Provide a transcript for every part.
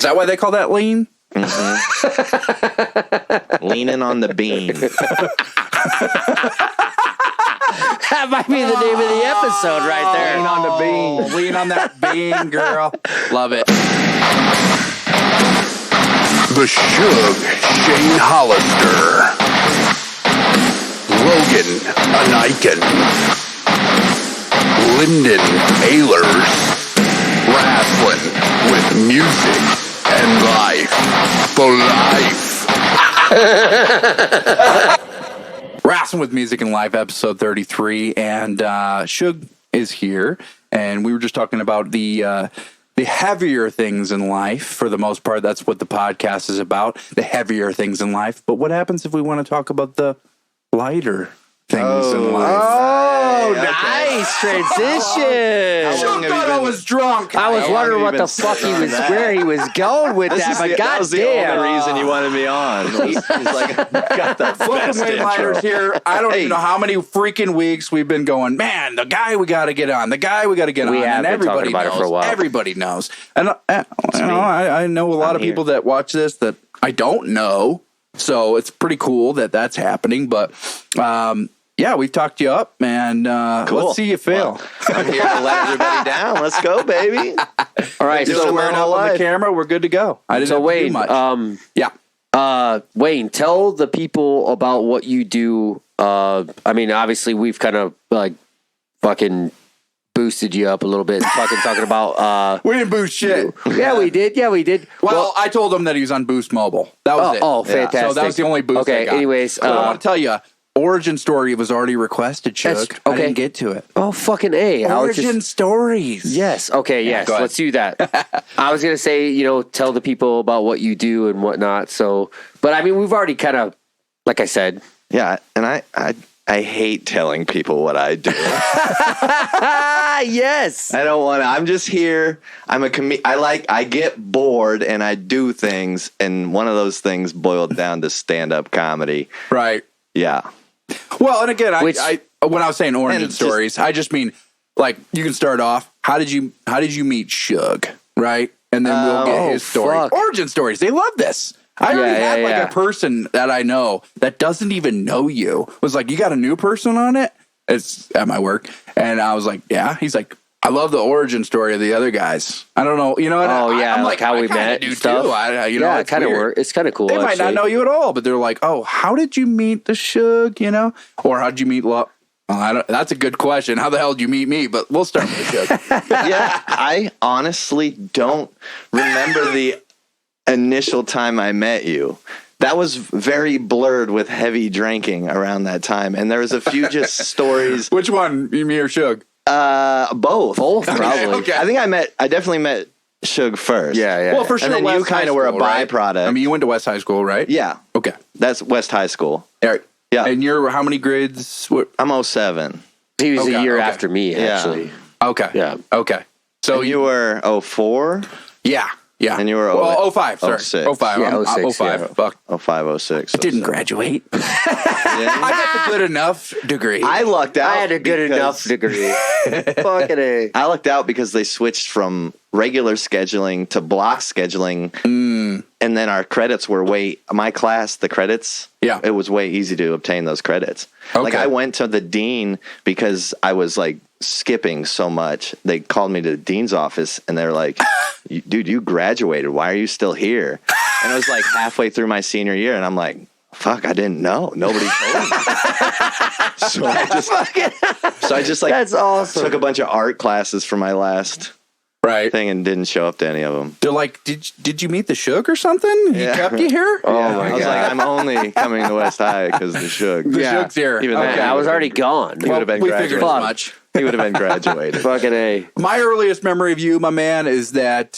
that why they call that lean? Mm-hmm. Leaning on the bean. That might be the name of the episode right there. Lean on the bean. Lean on that bean, girl. Love it. The SHug, Shane Hollister. Logan, Ineichen. Lyndon, Ehlers. Wrastlin with music and life for life. Wrestling with Music and Life, episode 33, and SHug is here, and we were just talking about the heavier things in life. For the most part, that's what the podcast is about, the heavier things in life. But what happens if we want to talk about the lighter things in life? Oh, nice transition. SHug thought I was drunk. I was wondering what the fuck where he was going with that, but that was the goddamn. only reason you wanted me on. He's like, got the Fucking best intro. Lighters here. I don't even know how many freaking weeks we've been going, man, the guy we got to get on, We have and been everybody talking about knows. it for a while. Everybody knows. And I know a lot of people that watch this that I don't know, so it's pretty cool that that's happening. But yeah, we've talked you up, and Cool. let's see you fail. Well, I'm here to let everybody down. Let's go, baby. All right, Do so it Wearing my up whole on the life. camera, we're good to go. I didn't have to do Wayne, much. Yeah. Wayne, tell the people about what you do. I mean, obviously, we've kind of like fucking boosted you up a little bit, fucking talking about. We didn't boost shit. Yeah, we did. Well, I told him that he was on Boost Mobile. That was it. Oh, fantastic. So that was the only boost Okay, I got. anyways, So I want to tell you, origin story was already requested, That's- Chuck. I okay. didn't get to it. Oh, fucking A. I was Origin just, stories. yes. Okay, yes. go ahead. Let's do that. I was going to say, tell the people about what you do and whatnot. So, but I mean, we've already kind of, like I said. Yeah, and I hate telling people what I do. Yes. I don't want to. I'm just here. I'm a I get bored and I do things, and one of those things boiled down to stand-up comedy. Right. Yeah. Well, and again, Which- I when I was saying origin And stories, I just mean like you can start off. How did you meet SHug? Right, and then we'll get his story. fuck. Origin stories. They love this. I already had like yeah. a person that I know that doesn't even know you was like, you got a new person on it? It's at my work, and I was like, yeah. He's like, I love the origin story of the other guys. I don't know, you know what? Oh, yeah, I'm like how I we kinda met do and stuff. too. Yeah, it kind of works. It's kind of cool. They might not know you at all, but they're like, oh, how did you meet the SHug, Or how'd you meet Well, that's a good question. How the hell did you meet me? But we'll start with the SHug. Yeah, I honestly don't remember the initial time I met you. That was very blurred with heavy drinking around that time, and there was a few just stories. Which one, me or SHug? Both. Probably. Okay. I definitely met SHug first. Yeah. Well, for sure, And then you West kind High of were a School, right? byproduct. I mean, you went to West High School, right? Yeah, Okay. that's West High School. All right. Yeah. And you're how many grades? I'm 07. He was a Okay, year okay. after me, Yeah. actually. Okay. Yeah. Okay. So And you were 04? yeah. Yeah. And you were 05, sorry. 06. 05. Yeah, I'm 06, 05. yeah. Fuck. 05, 06. Didn't graduate. Yeah. I got the good enough degree. I lucked out. I had a good enough degree. Fucking A. I lucked out because they switched from regular scheduling to block scheduling. And then our credits were my class, the credits, Yeah. it was way easy to obtain those credits. Like Okay. I went to the dean because I was like skipping so much. They called me to the dean's office and they're like, dude, you graduated. Why are you still here? And it was like halfway through my senior year. And I'm like, fuck, I didn't know. Nobody told me. So I just like That's awesome. took a bunch of art classes for my last right. thing and didn't show up to any of them. They're like, did you meet the SHug or something? He Yeah. kept you here? Oh, Yeah, my I was God. like, I'm only coming to West High because the SHug. The Yeah. SHug's here. Even Okay. then, I was already gone. He would have been we figured graduated. as Fuck. much. He would have been graduated. Fucking A. My earliest memory of you, my man, is that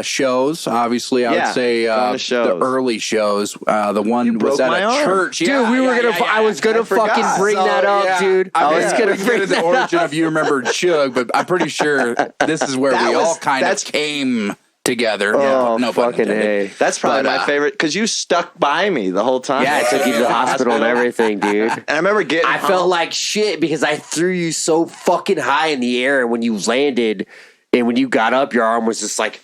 shows. Obviously, I Yeah, would say going to the shows. early shows. The one broke was at my a arm. church. Dude, Yeah, we were yeah, gonna. yeah, I was gonna I forgot. fucking bring So, that up, yeah, dude. I I mean, was we gonna can bring get into the that origin of you remembered SHug, but I'm pretty sure this is where That we was- all kind of that's- came together. Oh, no pun fucking intended. A. That's probably But, my favorite because you stuck by me the whole time. Yeah, I took you to the hospital and everything, dude. And I remember getting I felt like shit because I threw you so fucking high in the air, and when you landed and when you got up, your arm was just like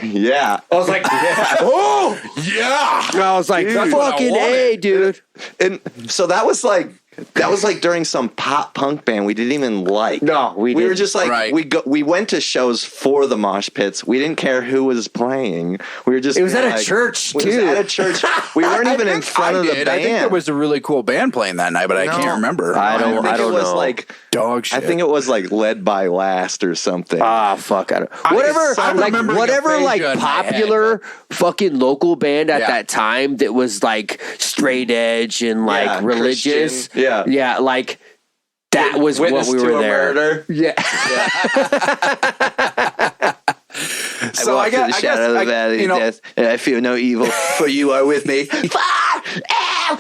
Yeah. I was like, oh, Yeah. I was like, That's what I fucking wanted. A, dude. And so that was like during some pop punk band we didn't even like. No, we were didn't. just like Right. we went to shows for the mosh pits. We didn't care who was playing. We were just It was at a like- church, It was too. at a church. We weren't even in front of the band. I think there was a really cool band playing that night, but I can't remember. I don't think it was know. like Dog shit. I think it was like Led by Last or something. Ah, fuck. I don't, I'm like remembering whatever aphasia like in my head, popular fucking local band at Yeah. that time that was like straight edge and like Yeah, religious. Christian. Yeah. Yeah, like that was Witness what we to were a there. Murder. Yeah. So I walk through the shadow of the valley of you know, death, and I feel no evil, for you are with me. I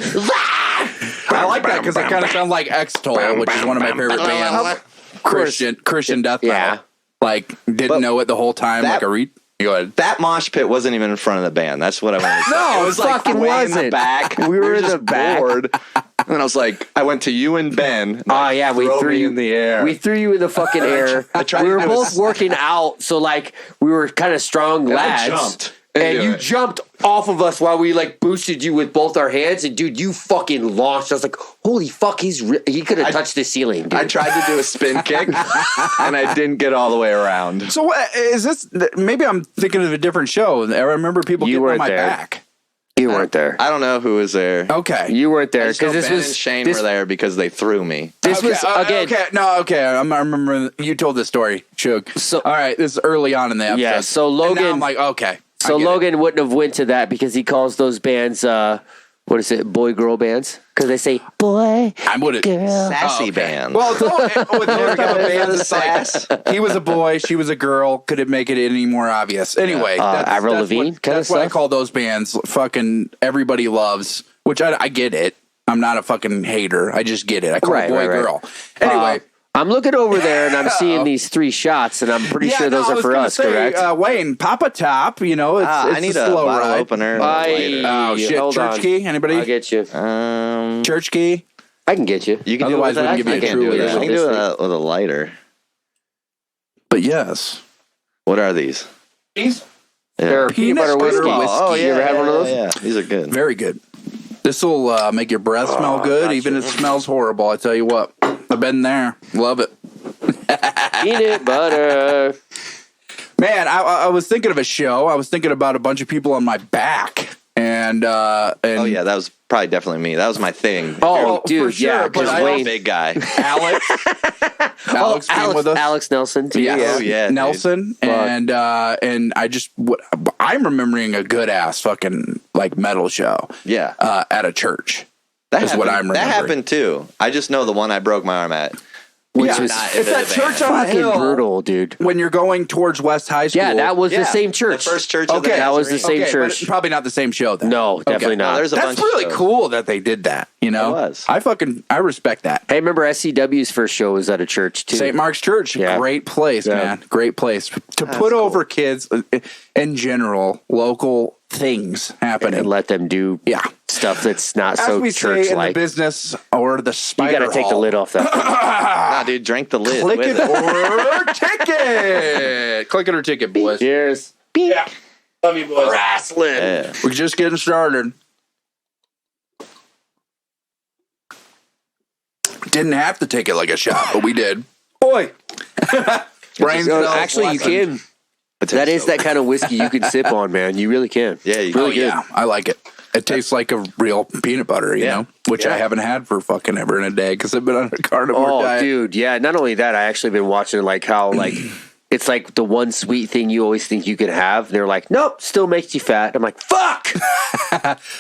like that because it kind of sounds like X-Toll, which is one of my favorite bands. Christian death metal. Yeah. Like, didn't But know it the whole time. that- Like a Go ahead. That mosh pit wasn't even in front of the band. That's what I wanted to say. No, it was it like fucking way in wasn't. the back. We were in just the back. bored. And I was like, I went to you and Ben. Oh yeah, we throw threw me you in the air. We threw you in the fucking air. tried We to were do both this. working out, so like we were kind of strong I lads. jumped And into you it. jumped off of us while we like boosted you with both our hands, and dude, you fucking launched. I was like, "Holy fuck, he could have touched the ceiling." Dude. I tried to do a spin kick, and I didn't get all the way around. So what is this? Maybe I'm thinking of a different show. I remember people You getting on weren't my there. back. You weren't there. I don't know who was there. Okay. You weren't I there just know because this Ben was and Shane this, were there because they threw me. This Okay, was again. Okay, no, okay. I remember you told this story, Shug. So- all right, this is early on in the episode. Yeah, so And now Logan- I'm like, okay. So I get it. Logan wouldn't have went to that because he calls those bands, what is it, boy girl bands? Because they say boy, I would girl. Sassy okay. band. Well, it's all, with those type of bands, the it's like, sass. he was a boy, she was a girl. Could it make it any more obvious? Anyway, Avril Lavigne kinda That's what I stuff? call those bands. Fucking everybody loves, which I get it. I'm not a fucking hater. I just get it. I call it boy, girl. Anyway. I'm looking over there and I'm seeing these 3 shots, and I'm pretty sure those I are was for gonna us, say, correct? Wayne, Papa Top, you know, it's, I it's need a a slow bottle ride. opener. Oh, shit. Hold Church on. key? Anybody? I'll get you. Church key? I can get you. You can Otherwise, do it we with can that. give you I a can't true do it. with I can this do thing. it with a lighter. But yes. What are these? These? They're peanut butter whiskey. Oh, yeah. You ever had one of those? Yeah, these are good. Very good. This will make your breath smell good, even if it smells horrible. I tell you what. I've been there. Love it. Peanut butter. Man, I was thinking of a show. I was thinking about a bunch of people on my back. And Oh, yeah, that was probably definitely me. That was my thing. Oh, for dude, sure, yeah, but because I I'm a Wayne. big guy. Alex came with us. Alex Nelson, too. Yes. Oh, yeah, dude. Nelson. And I just, I'm remembering a good ass fucking like metal show. Yeah. At a church. That is happened, what I'm remembering. That happened too. I just know the one I broke my arm at. Which Yeah, was it's that church on a fucking hill brutal, dude. when you're going towards West High School. Yeah, that was Yeah, the same church. The first church of the Okay, that was the Nazarene. same but church. it's probably not the same show then. No, definitely not. No, there's a That's bunch of really shows. cool that they did that, you know? It was. I respect that. Hey, remember SCW's first show was at a church, too. St. Mark's Church, Yeah. great place, Yeah. man. Great place to put over kids in general, local things happening. And let them do Yeah. stuff that's not As so we say in the church-like. business or the You spider got to take the hall. lid off that thing. Nah, dude, drank the lid. Click with it or ticket. Click it or ticket, boys. Cheers. Yeah. Love you, boys. Wrastlin. Yeah. We're just getting started. Didn't have to take it like a shot, but we did. Boy. Brain So, cells actually, you lesson. can. That is that kind of whiskey you can sip on, man. You really can. Yeah, you Oh, can. yeah. I like it. It tastes like a real peanut butter, you know, which I haven't had for fucking ever in a day because I've been on a carnivore Oh, diet. dude, yeah. Not only that, I actually been watching like how like it's like the one sweet thing you always think you can have. They're like, nope, still makes you fat. I'm like, fuck,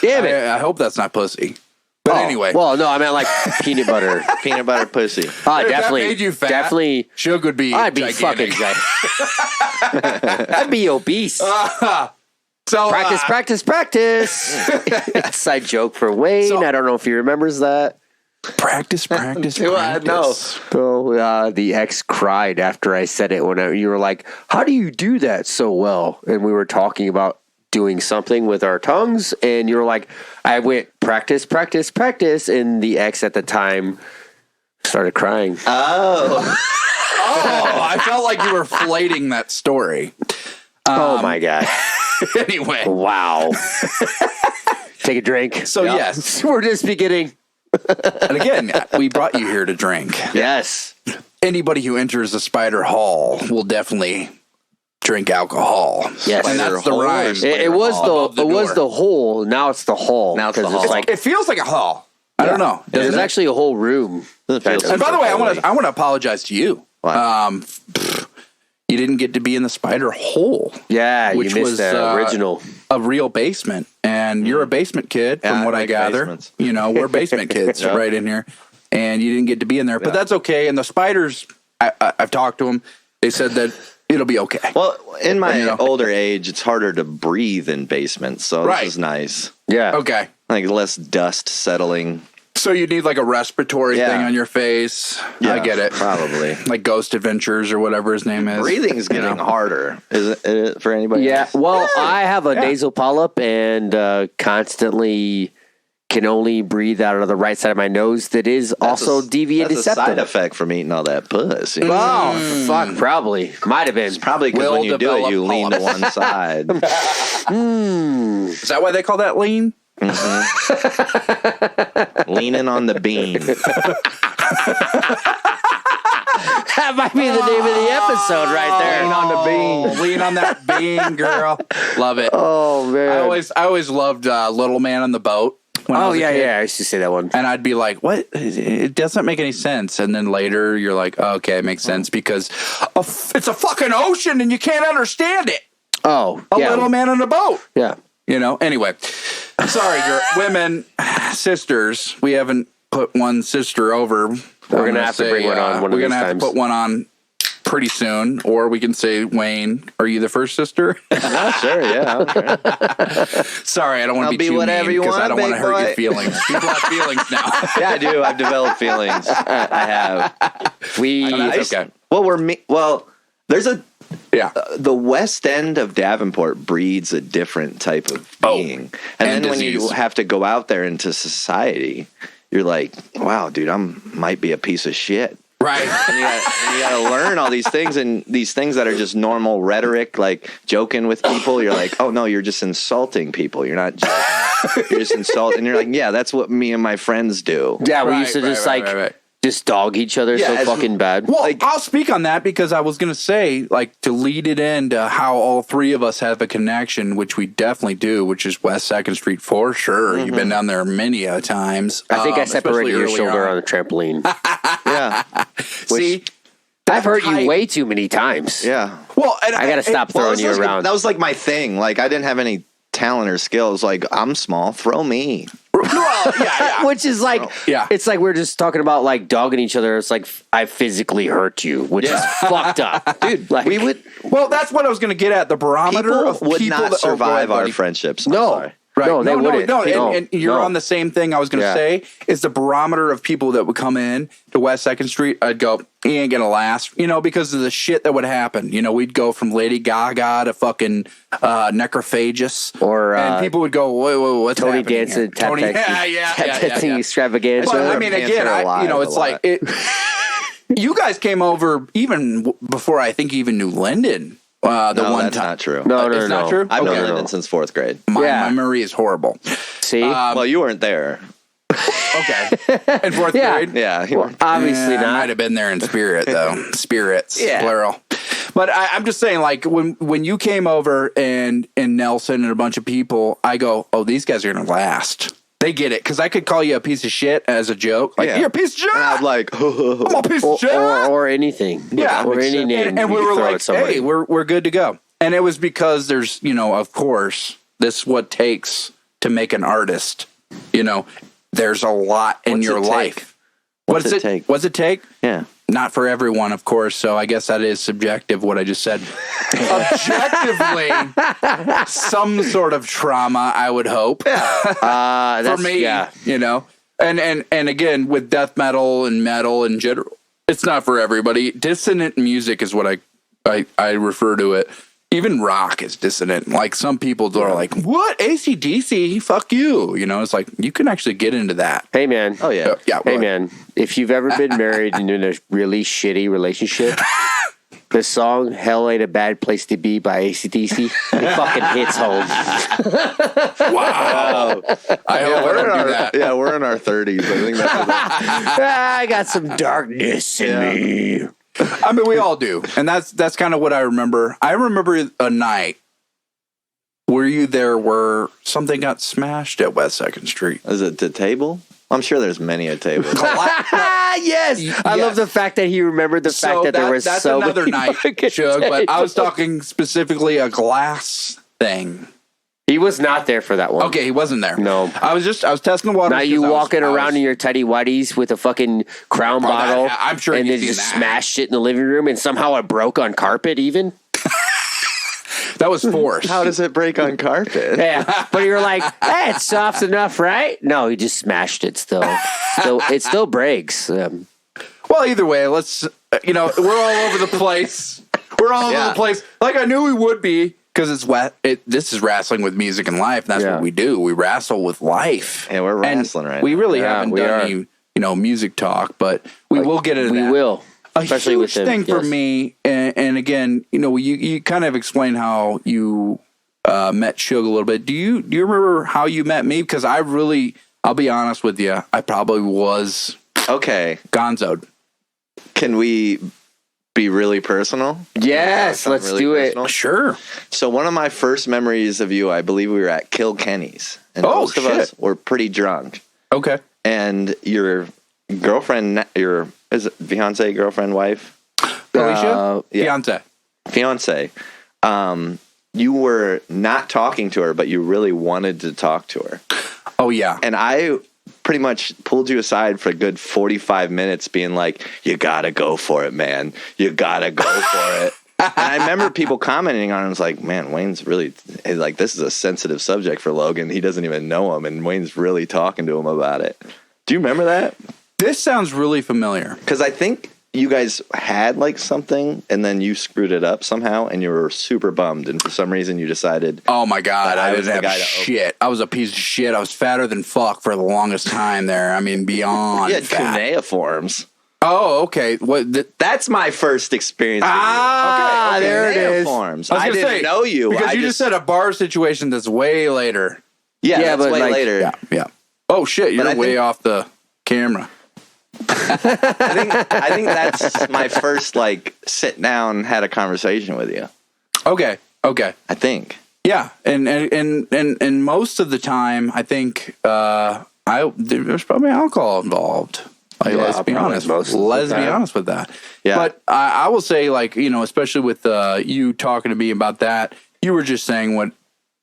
damn it. I hope that's not pussy. But anyway. Well, no, I meant like peanut butter. Peanut butter pussy. Oh, If that definitely, made you fat, definitely. Shug would be I'd be gigantic. fucking giant. I'd be obese. So, Practice. Inside joke for Wayne. So- I don't know if he remembers that. practice. Do I know? So the ex cried after I said it when you were like, "How do you do that so well?" And we were talking about doing something with our tongues, and you were like, "I went practice," and the ex at the time started crying. Oh. Oh, I felt like you were flating that story. Oh my god! Anyway, Wow. Take a drink. so yes, We're just beginning. and again, we brought you here to drink. Yes. Anybody who enters the Spider Hall will definitely drink alcohol. Yes. And that's the rhyme. It was above the the it was door. the hole. Now it's the hall. Now it's the 'cause hall. like It feels like a hall. I don't know. there's Doesn't it? actually a whole room. It feels And by the way, I want holy. to apologize to you. Why? You didn't get to be in the Spider Hole, Yeah, which you missed was, the original. a real basement, and you're a basement kid, Yeah, from I what I like gather. basements. You know, we're basement kids Yeah. right in here, and you didn't get to be in there, but Yeah. that's okay. And the spiders, I've talked to them. They said that it'll be okay. Well, in my You know. older age, it's harder to breathe in basements, so Right. this is nice. Yeah. Okay, Like less dust settling. so you need like a respiratory Yeah. thing on your face. I get it. Probably. Like Ghost Adventures or whatever his name is. Breathing's You getting know. harder. Is it for anybody? Yeah. else? Well, I have a Yeah. nasal polyp and constantly can only breathe out of the right side of my nose. That is That's also a- deviated That's a side septum. effect from eating all that puss. you know? Oh, fuck. Probably. Might have been. Probably because Will when you do it, develop you lean to polyps. one side. Is that why they call that lean? Leaning on the beam. That might be the name of the episode right there. Lean on the bean. Lean on that bean, girl. Love it. Oh, man. I always loved Little Man on the Boat. When I Oh, was a yeah, kid. yeah. I used to say that one. And I'd be like, what? It doesn't make any sense. And then later you're like, oh, okay, it makes sense because it's a fucking ocean and you can't understand it. Oh, A yeah. little man on a boat. Yeah. You know, anyway. Sorry, women, sisters. We haven't put one sister over. We're going to have to bring one on one of We're these gonna have times. to put one on pretty soon. Or we can say, Wayne, are you the first sister? Oh, sure, yeah. Okay. Sorry, I don't want I'll to be be too whatever mean you because I want, don't want to big hurt your boy. feelings. People have feelings now. Yeah, I do. I've developed feelings. I have. That's okay. Well, there's a Yeah. the West End of Davenport breeds a different type of being. And and then when you disease. have to go out there into society, you're like, wow, dude, might be a piece of shit. Right. And you got to learn all these things, and these things that are just normal rhetoric, like joking with people. You're like, oh no, you're just insulting people. You're not joking. You're just insulting. And you're like, yeah, that's what me and my friends do. Yeah, we Right, used to just right, right. just dog each other Yeah, so it's- fucking bad. Well, I'll speak on that because I was going to say, like, to lead it into how all three of us have a connection, which we definitely do, which is West 2nd Street for sure. You've been down there many a times. I think I especially separated your early shoulder on the trampoline. Yeah, See? I've hurt you tight. way too many times. yeah. Well, and I got to stop throwing you around. That was like my thing. Like I didn't have any talent or skills. Like I'm small, throw me. Well, yeah. Which is like, Yeah. it's like we're just talking about like dogging each other. It's like I physically hurt you, which is fucked up, dude. Like, We would. Well, that's what I was going to get at. The barometer People of would people not that, survive go ahead, our buddy. friendships. I'm No. sorry. Right. No, they wouldn't. No, No, and you're no. on the same thing I was going to Yeah. say is the barometer of people that would come in to West 2nd Street. I'd go, he ain't going to last, because of the shit that would happen. We'd go from Lady Gaga to fucking Necrophagus. Or, and people would go, whoa, what's Tony happening Danza, here? Tony, tap dancing extravaganza. But, I mean, Pants again, are alive it's a like, lot. you guys came over even before I think you even knew Lyndon. The No, one that's time. not true. No, It's not true? I've known Okay. Lyndon since 4th grade. My memory is horrible. See, Well, you weren't there. Okay. In 4th Yeah. grade? Yeah, you weren't. obviously I not. might have been there in spirit, though. Spirits, Yeah. plural. But I'm just saying, like, when you came over and Nelson and a bunch of people, I go, oh, these guys are going to last. They get it. Because I could call you a piece of shit as a joke. Like, Yeah. you're a piece of shit. And I'm like, I'm a piece of shit. or anything. Yeah. Or any name. and we you were throw like, at somebody. hey, we're good to go. And it was because there's, of course, this is what takes to make an artist. There's a lot in What's your it take? life. What's it take? What's it take? Yeah. Not for everyone, of course. So I guess that is subjective, what I just said. Objectively, some sort of trauma, I would hope. That's, For me, yeah. And again, with death metal in general, it's not for everybody. Dissonant music is what I refer to it. Even rock is dissonant. Like some people are like, what? AC/DC? Fuck you. It's like, you can actually get into that. Hey, man. Oh, yeah. Yeah. Hey, man. If you've ever been married and in a really shitty relationship, The song "Hell Ain't a Bad Place to Be" by AC/DC. It fucking hits home. Wow. I hope I don't do that. Yeah, we're in our 30s. I think that's I got some darkness in me. I mean, we all do. And that's kind of what I remember. I remember a night. Were you there where something got smashed at West 2nd Street? Is it the table? I'm sure there's many a table. Yes. I love the fact that he remembered the fact that there was that's so another many night, fucking Shug, but I was tables. talking specifically a glass thing. He was not there for that one. Okay, he wasn't there. No. I was testing the water. Now you walking around in your tidy whities with a fucking Crown bottle. I'm sure and you've then seen just that. smashed it in the living room, and somehow it broke on carpet. Even That was forced. How does it break on carpet? yeah, but you're like, hey, it's soft enough, right? No, he just smashed it. Still, it still breaks. Well, either way, let's, we're all over the place. We're all over the place. Like I knew we would be, because it's wet. This is wrestling with music and life. And that's what we do. We wrestle with life. Yeah, we're And wrestling right we now. really Yeah, haven't we done are. any, music talk, but we will get into We that. will, A especially huge with thing for me, and again, you kind of explained how you met Shug a little bit. Do you remember how you met me? Because I'll be honest with you, I probably was Okay. gonzoed. Can we be really personal? Yes, let's Really do personal? it. Sure. So one of my first memories of you, I believe we were at Kilkenny's. And Oh, most of shit. us were pretty drunk. Okay. And your girlfriend, is it fiance, girlfriend, wife? Alicia? yeah. Fiance. You were not talking to her, but you really wanted to talk to her. Oh, yeah. And I pretty much pulled you aside for a good 45 minutes being like, you gotta go for it, man. You gotta go for it. And I remember people commenting on it. I was like, man, Wayne's really, like, this is a sensitive subject for Logan. He doesn't even know him, and Wayne's really talking to him about it. Do you remember that? This sounds really familiar. Because I think you guys had, like, something, and then you screwed it up somehow, and you were super bummed, and for some reason you decided, Oh, my God. But I I was didn't the have guy to shit. I was a piece of shit. I was fatter than fuck for the longest time there. I mean, beyond you had fat. cuneiforms. Oh, okay. What? That's my first experience. with you. Ah, Okay, there it is. cuneiforms. I was I gonna didn't say, know you. because I you just said a bar situation that's way later. yeah, that's but way like- later. Yeah, yeah. Oh shit, you're I way think- off the camera. I think that's my first like sit down, had a conversation with you. Okay, okay. I think. Yeah, and most of the time, I think there's probably alcohol involved. Like, Yeah, let's be probably honest. most of the Let's be time. honest with that. Yeah. But I will say, like, especially with you talking to me about that, you were just saying what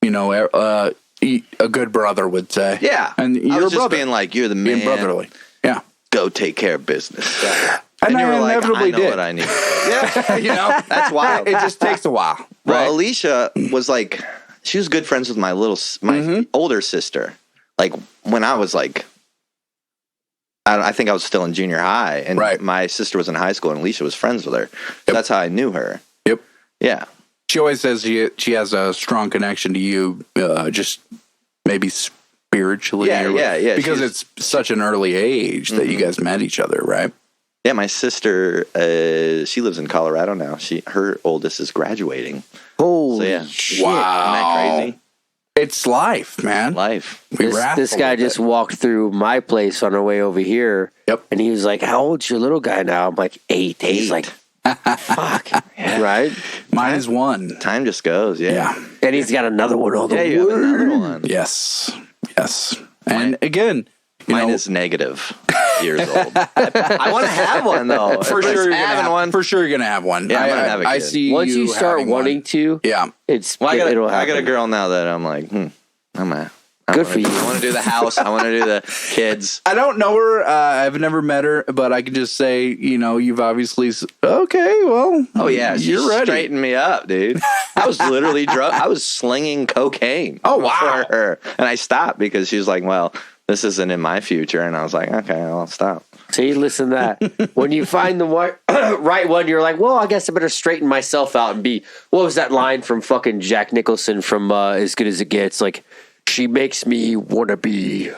a good brother would say. Yeah, and I you're was a just brother, being like, you're the man. being brotherly. Yeah, Go take care of business. and you I were like, inevitably I know did. what I need. Yeah, that's wild. It just takes a while. Well, right? Alicia was like, she was good friends with my Mm-hmm. older sister. Like when I was like, I think I was still in junior high, and Right. my sister was in high school, and Alicia was friends with her. So that's how I knew her. Yep. Yeah. She always says she has a strong connection to you, just maybe spiritually. Yeah, yeah. Because She's- it's such an early age that you guys met each other, right? Yeah, my sister, she lives in Colorado now. Her oldest is graduating. Holy So yeah. shit. Wow. Isn't that crazy? It's life, man. Life. We This wrestle guy with just it. walked through my place on our way over here. Yep. And he was like, how old's your little guy now? I'm like, 8. He's 8. like, fuck. Right? Mine is 1. Time just goes. Yeah. Yeah. And he's got another one on the Yeah, you have way. another one. Yes. Yes. And again, Mine is negative years old. I want to have one though. for sure you're gonna having have one. For sure you're gonna have one. Yeah, I'm gonna have a I kid. see. Once you start having one. wanting to, Yeah. it'll Well, I happen. got a girl now that I'm like, Good for you. I want to do the house. I want to do the kids. I don't know her. I've never met her, but I can just say, you've obviously. Okay, well. Oh yeah, she you're ready. straightened me up, dude. I was literally drunk. I was slinging cocaine. Oh, wow. For her, and I stopped because she was like, "Well, this isn't in my future," and I was like, "Okay, I'll stop." See, listen to that. When you find the right one, you're like, well, I guess I better straighten myself out and be. What was that line from fucking Jack Nicholson from As Good as It Gets? Like, she makes me want to be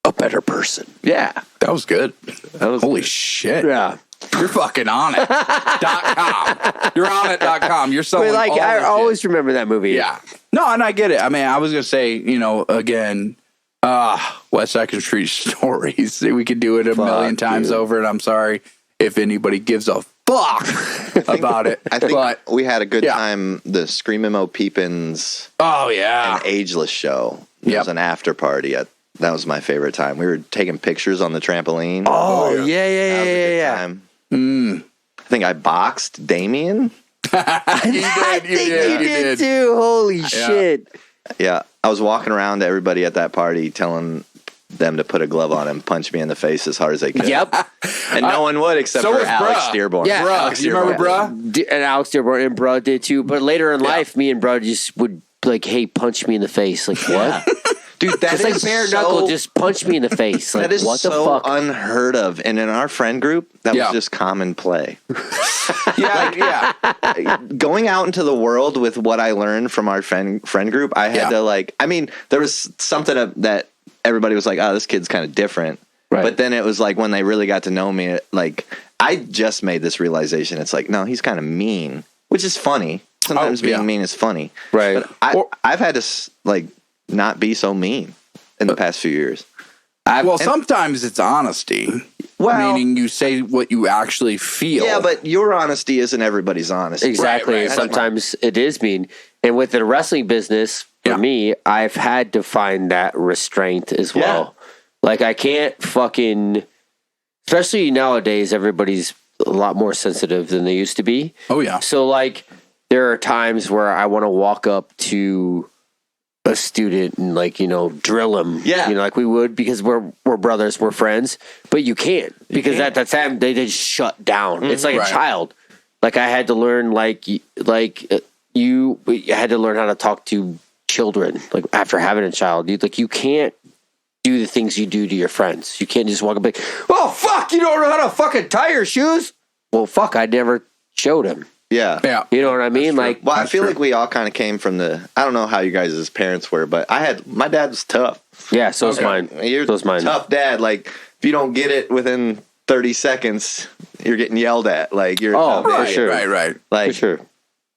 a better person. Yeah, That was good. that was Holy shit. Yeah. You're fucking on it. .com. You're on it.com. You're selling But like, all I the always shit. remember that movie. Yeah. No, and I get it. I mean, I was going to say, again, West Second Street Stories. We could do it a million times over, and I'm sorry if anybody gives a fuck about it. I think we had a good yeah. time. The Screamimo Peepins Oh, yeah. and Ageless show. There was an after party. That was my favorite time. We were taking pictures on the trampoline. Oh, That was a good time. I think I boxed Damien. I think you did too. Holy shit. Yeah. I was walking around to everybody at that party telling them to put a glove on and punch me in the face as hard as they could. Yep. And no one would except so for was Alex Bruh. Dearborn. Yeah. Bruh. Alex You remember Dearborn. Bruh? And Alex Dearborn and Bro did too. But later in life, me and Bro just would like, hey, punch me in the face. Like, what? Dude, that It's like bare knuckle, just punch me in the face. Like, that is what the so fuck? unheard of. And in our friend group, that Yeah. was just common play. Yeah. Going out into the world with what I learned from our friend group, I had to there was something that everybody was like, oh, this kid's kind of different. Right. But then it was like when they really got to know me, like I just made this realization. It's like, no, he's kind of mean, which is funny. Sometimes being mean is funny. Right. But I've had to like not be so mean in the past few years. Sometimes it's honesty. Well, meaning you say what you actually feel. yeah, but your honesty isn't everybody's honesty. Exactly. Right. Sometimes it is mean. And with the wrestling business, for me, I've had to find that restraint as well. Like, I can't fucking, especially nowadays, everybody's a lot more sensitive than they used to be. Oh, yeah. So, like, there are times where I want to walk up to a student and, like, drill him. Yeah. Like we would, because we're brothers, we're friends. But you can't, because at that time, they just shut down. It's like Right. a child. Like, I had to learn, you had to learn how to talk to children, like, after having a child. You can't do the things you do to your friends. You can't just walk up and be like, oh, fuck, you don't know how to fucking tie your shoes? Well, fuck, I never showed him. Yeah. Yeah. You know what I mean? Like, Well, I feel like we all kind of came from I don't know how you guys' parents were, but my dad was tough. yeah, so is mine. You're So is mine. tough dad. Like, if you don't get it within 30 seconds, you're getting yelled at. Like, you're a tough for dad. sure. Right. Like, For sure.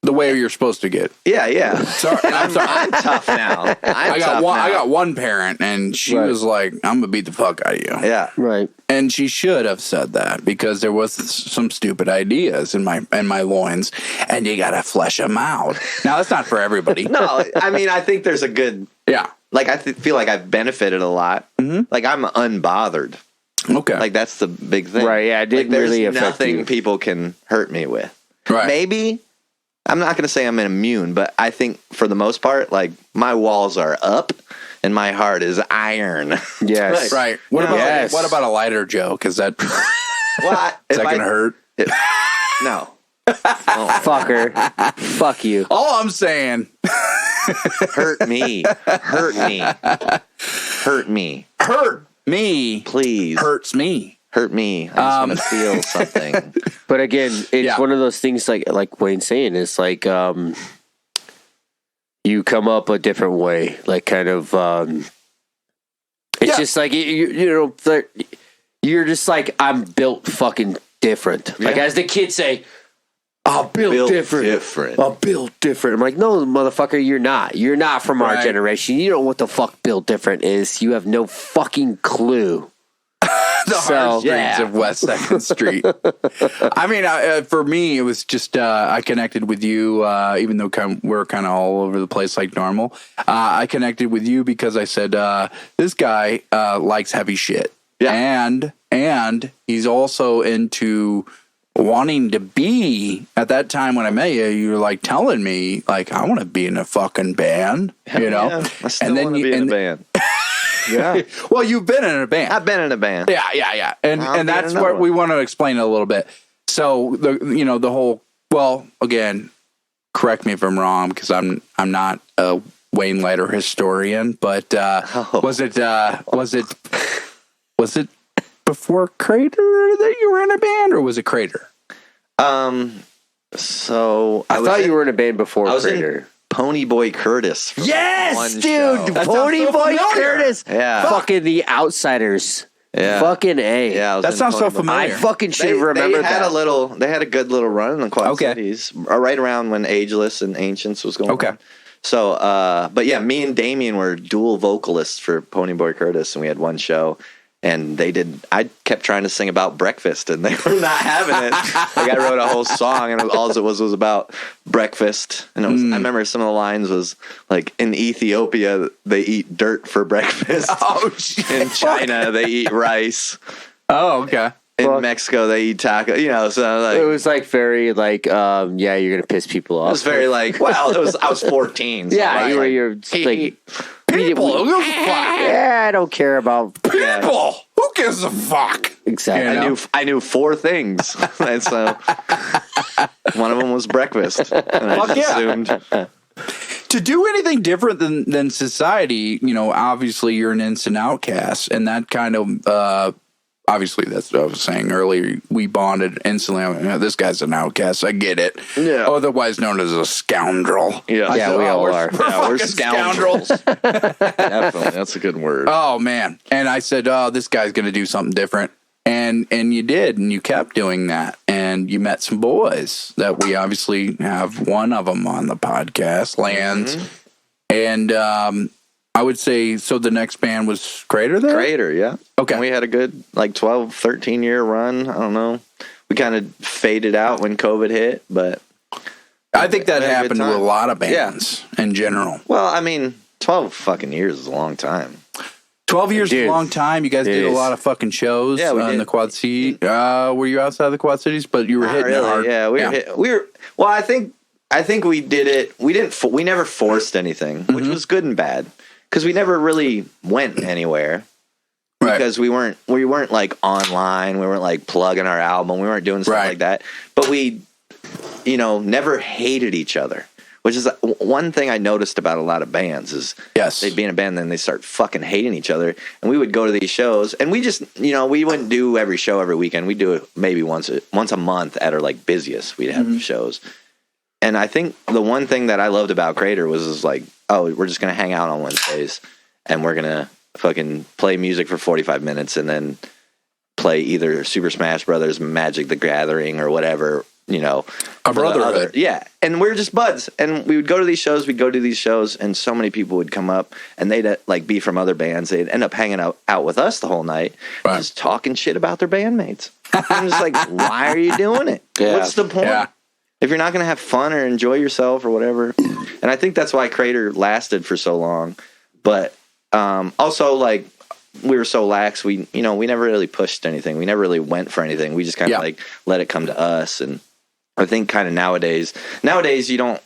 The way you're supposed to get. Yeah. Sorry. I'm sorry. I'm tough now. I got one parent, and she was like, I'm going to beat the fuck out of you. Yeah. Right. And she should have said that, because there was some stupid ideas in my loins, and you got to flesh them out. Now, that's not for everybody. No, I mean, I think there's a good, Yeah. like, I feel like I've benefited a lot. Mm-hmm. Like, I'm unbothered. Okay. Like, that's the big thing. Right, yeah, it didn't there's really affect nothing you. people can hurt me with. Right. Maybe, I'm not going to say I'm immune, but I think for the most part, like, my walls are up and my heart is iron. Yes. Right. What about a lighter, Joe? Because that is Well, that gonna hurt? No. Fucker. Fuck you. All I'm saying, Hurt me. Hurt me. Hurt me. hurt me, Please. hurts me. Hurt me. I just want to feel something. But again, it's one of those things, like Wayne's saying, it's like you come up a different way, like, kind of it's just like you're just like, I'm built fucking different. Like, as the kids say, I'm built different. I'm built different. I'm like, no, motherfucker, you're not. You're not from our generation. You don't know what the fuck built different is. You have no fucking clue. The hard streets of West 2nd Street. I mean, for me, it was just I connected with you, even though we're kind of all over the place like normal. I connected with you because I said, this guy likes heavy shit. Yeah. And he's also into wanting to be, at that time when I met you, you were like telling me, like, I want to be in a fucking band, you know? Yeah, I still want to be in a band. Yeah. Well, you've been in a band. I've been in a band. Yeah. And that's what we want to explain a little bit. So the whole, well, again, correct me if I'm wrong, because I'm not a Wayne LYTER historian, but was it before Crater that you were in a band, or was it Crater? So I thought you were in a band before Crater. Pony Boy Curtis. Yes, one dude. show. That Pony sounds so Boy familiar. Curtis. Yeah. Fucking The Outsiders. Yeah. Fucking A. Yeah, I was That in sounds so Pony Boy. familiar. I fucking should have They remembered had that. They had a good little run in the Quad Okay. Cities, right around when Ageless and Ancients was going Okay. on. So, but yeah, me and Damien were dual vocalists for Pony Boy Curtis, and we had one show. And I kept trying to sing about breakfast, and they were not having it. Like, I wrote a whole song, and all it was about breakfast. And it was, I remember some of the lines was like, in Ethiopia, they eat dirt for breakfast. Oh, shit. In China, they eat rice. Oh, okay. In Mexico, they eat taco. You know, so like It was like very like, yeah, you're gonna piss people off. it was very like, well, I was 14. So yeah, I was you're like, People, who gives a fuck? yeah, I don't care about People, who gives a fuck? exactly. You know? I knew 4 things, and so one of them was breakfast. And I Fuck just yeah. assumed. To do anything different than society, you know, obviously you're an instant outcast, and that kind of obviously that's what I was saying earlier. We bonded instantly. I mean, this guy's an outcast. I get it. Yeah. Otherwise known as a scoundrel. Yeah. I Yeah, said, we all we're- are. We're, Yeah, we're fucking scoundrels. Definitely, that's a good word. Oh man! And I said, "Oh, this guy's going to do something different," and you did, and you kept doing that, and you met some boys that we obviously have one of them on the podcast, Lands, and I would say so. The next band was Crater there. Crater, yeah. Okay. And we had a good 12, 13 year run. I don't know. We kind of faded out when COVID hit, but I think that We had a good happened with a time. lot of bands in general. well, I mean, 12 fucking years is a long time. 12 years is Dude, a long time. You guys it did a is. lot of fucking shows Yeah, we in did. the Quad Cities. Were you outside the Quad Cities? But you were Not hitting it really. hard. Yeah, we were. Well, I think we did it. We didn't. We never forced anything, which was good and bad, because we never really went anywhere. Right. Because we weren't like online. We weren't like plugging our album. We weren't doing stuff Right. like that. But we, never hated each other. Which is one thing I noticed about a lot of bands is Yes. they'd be in a band, then they start fucking hating each other. And we would go to these shows, and we just, we wouldn't do every show every weekend. We'd do it maybe once a month at our like busiest. We'd have shows. And I think the one thing that I loved about Crater was like, oh, we're just gonna hang out on Wednesdays, and we're gonna fucking play music for 45 minutes, and then play either Super Smash Brothers, Magic the Gathering, or whatever. A for the brotherhood. other- yeah, and we're just buds, and we would go to these shows. We'd go to these shows, and so many people would come up, and they'd like be from other bands. They'd end up hanging out with us the whole night, Right. just talking shit about their bandmates. I'm just like, why are you doing it? Yeah. What's the point? Yeah. If you're not going to have fun or enjoy yourself or whatever. And I think that's why Crater lasted for so long. But also, like, we were so lax. We never really pushed anything. We never really went for anything. We just kind of like let it come to us. And I think kind of nowadays you don't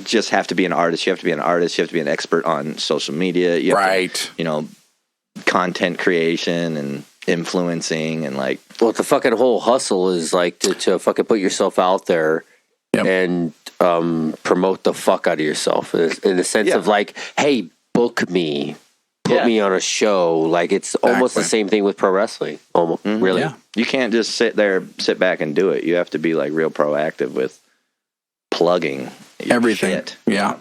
just have to be an artist. You have to be an artist. You have to be an expert on social media. You have Right. to, content creation and influencing and like, Well, the fucking whole hustle is like to fucking put yourself out there Yep. and promote the fuck out of yourself in the sense of like, hey, book me, put me on a show. Like it's almost the Exactly. same thing with pro wrestling. Almost really. Yeah. you can't just sit back and do it. You have to be like real proactive with plugging your Everything. shit. Yeah.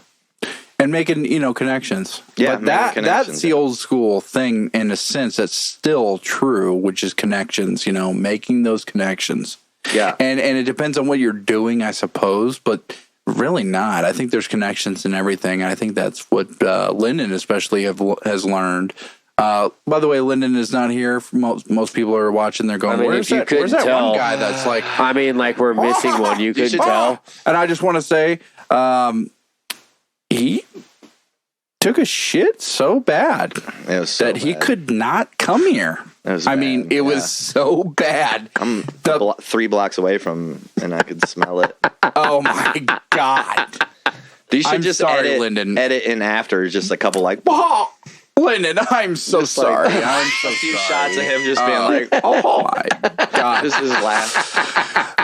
And making, connections. Yeah, But making that's connections. the old school thing in a sense that's still true, which is connections, making those connections. Yeah. And it depends on what you're doing, I suppose, but really not. I think there's connections in everything. And I think that's what Lyndon especially has learned. By the way, Lyndon is not here. Most people are watching. They're going, I mean, where's if you that, where's couldn't that tell- one guy that's like, I mean, like we're missing one. You couldn't tell. and I just want to say, he took a shit so bad It was so that he bad. could not come here. It was I mean, bad, it yeah. was so bad. I'm The- 3 blocks away from him, and I could smell it. Oh my God. You should I'm just sorry, Lyndon. edit in after just a couple like Oh, Lyndon, I'm so Just like- sorry. I'm so a few sorry. shots of him just being like, Oh my God. this is laugh.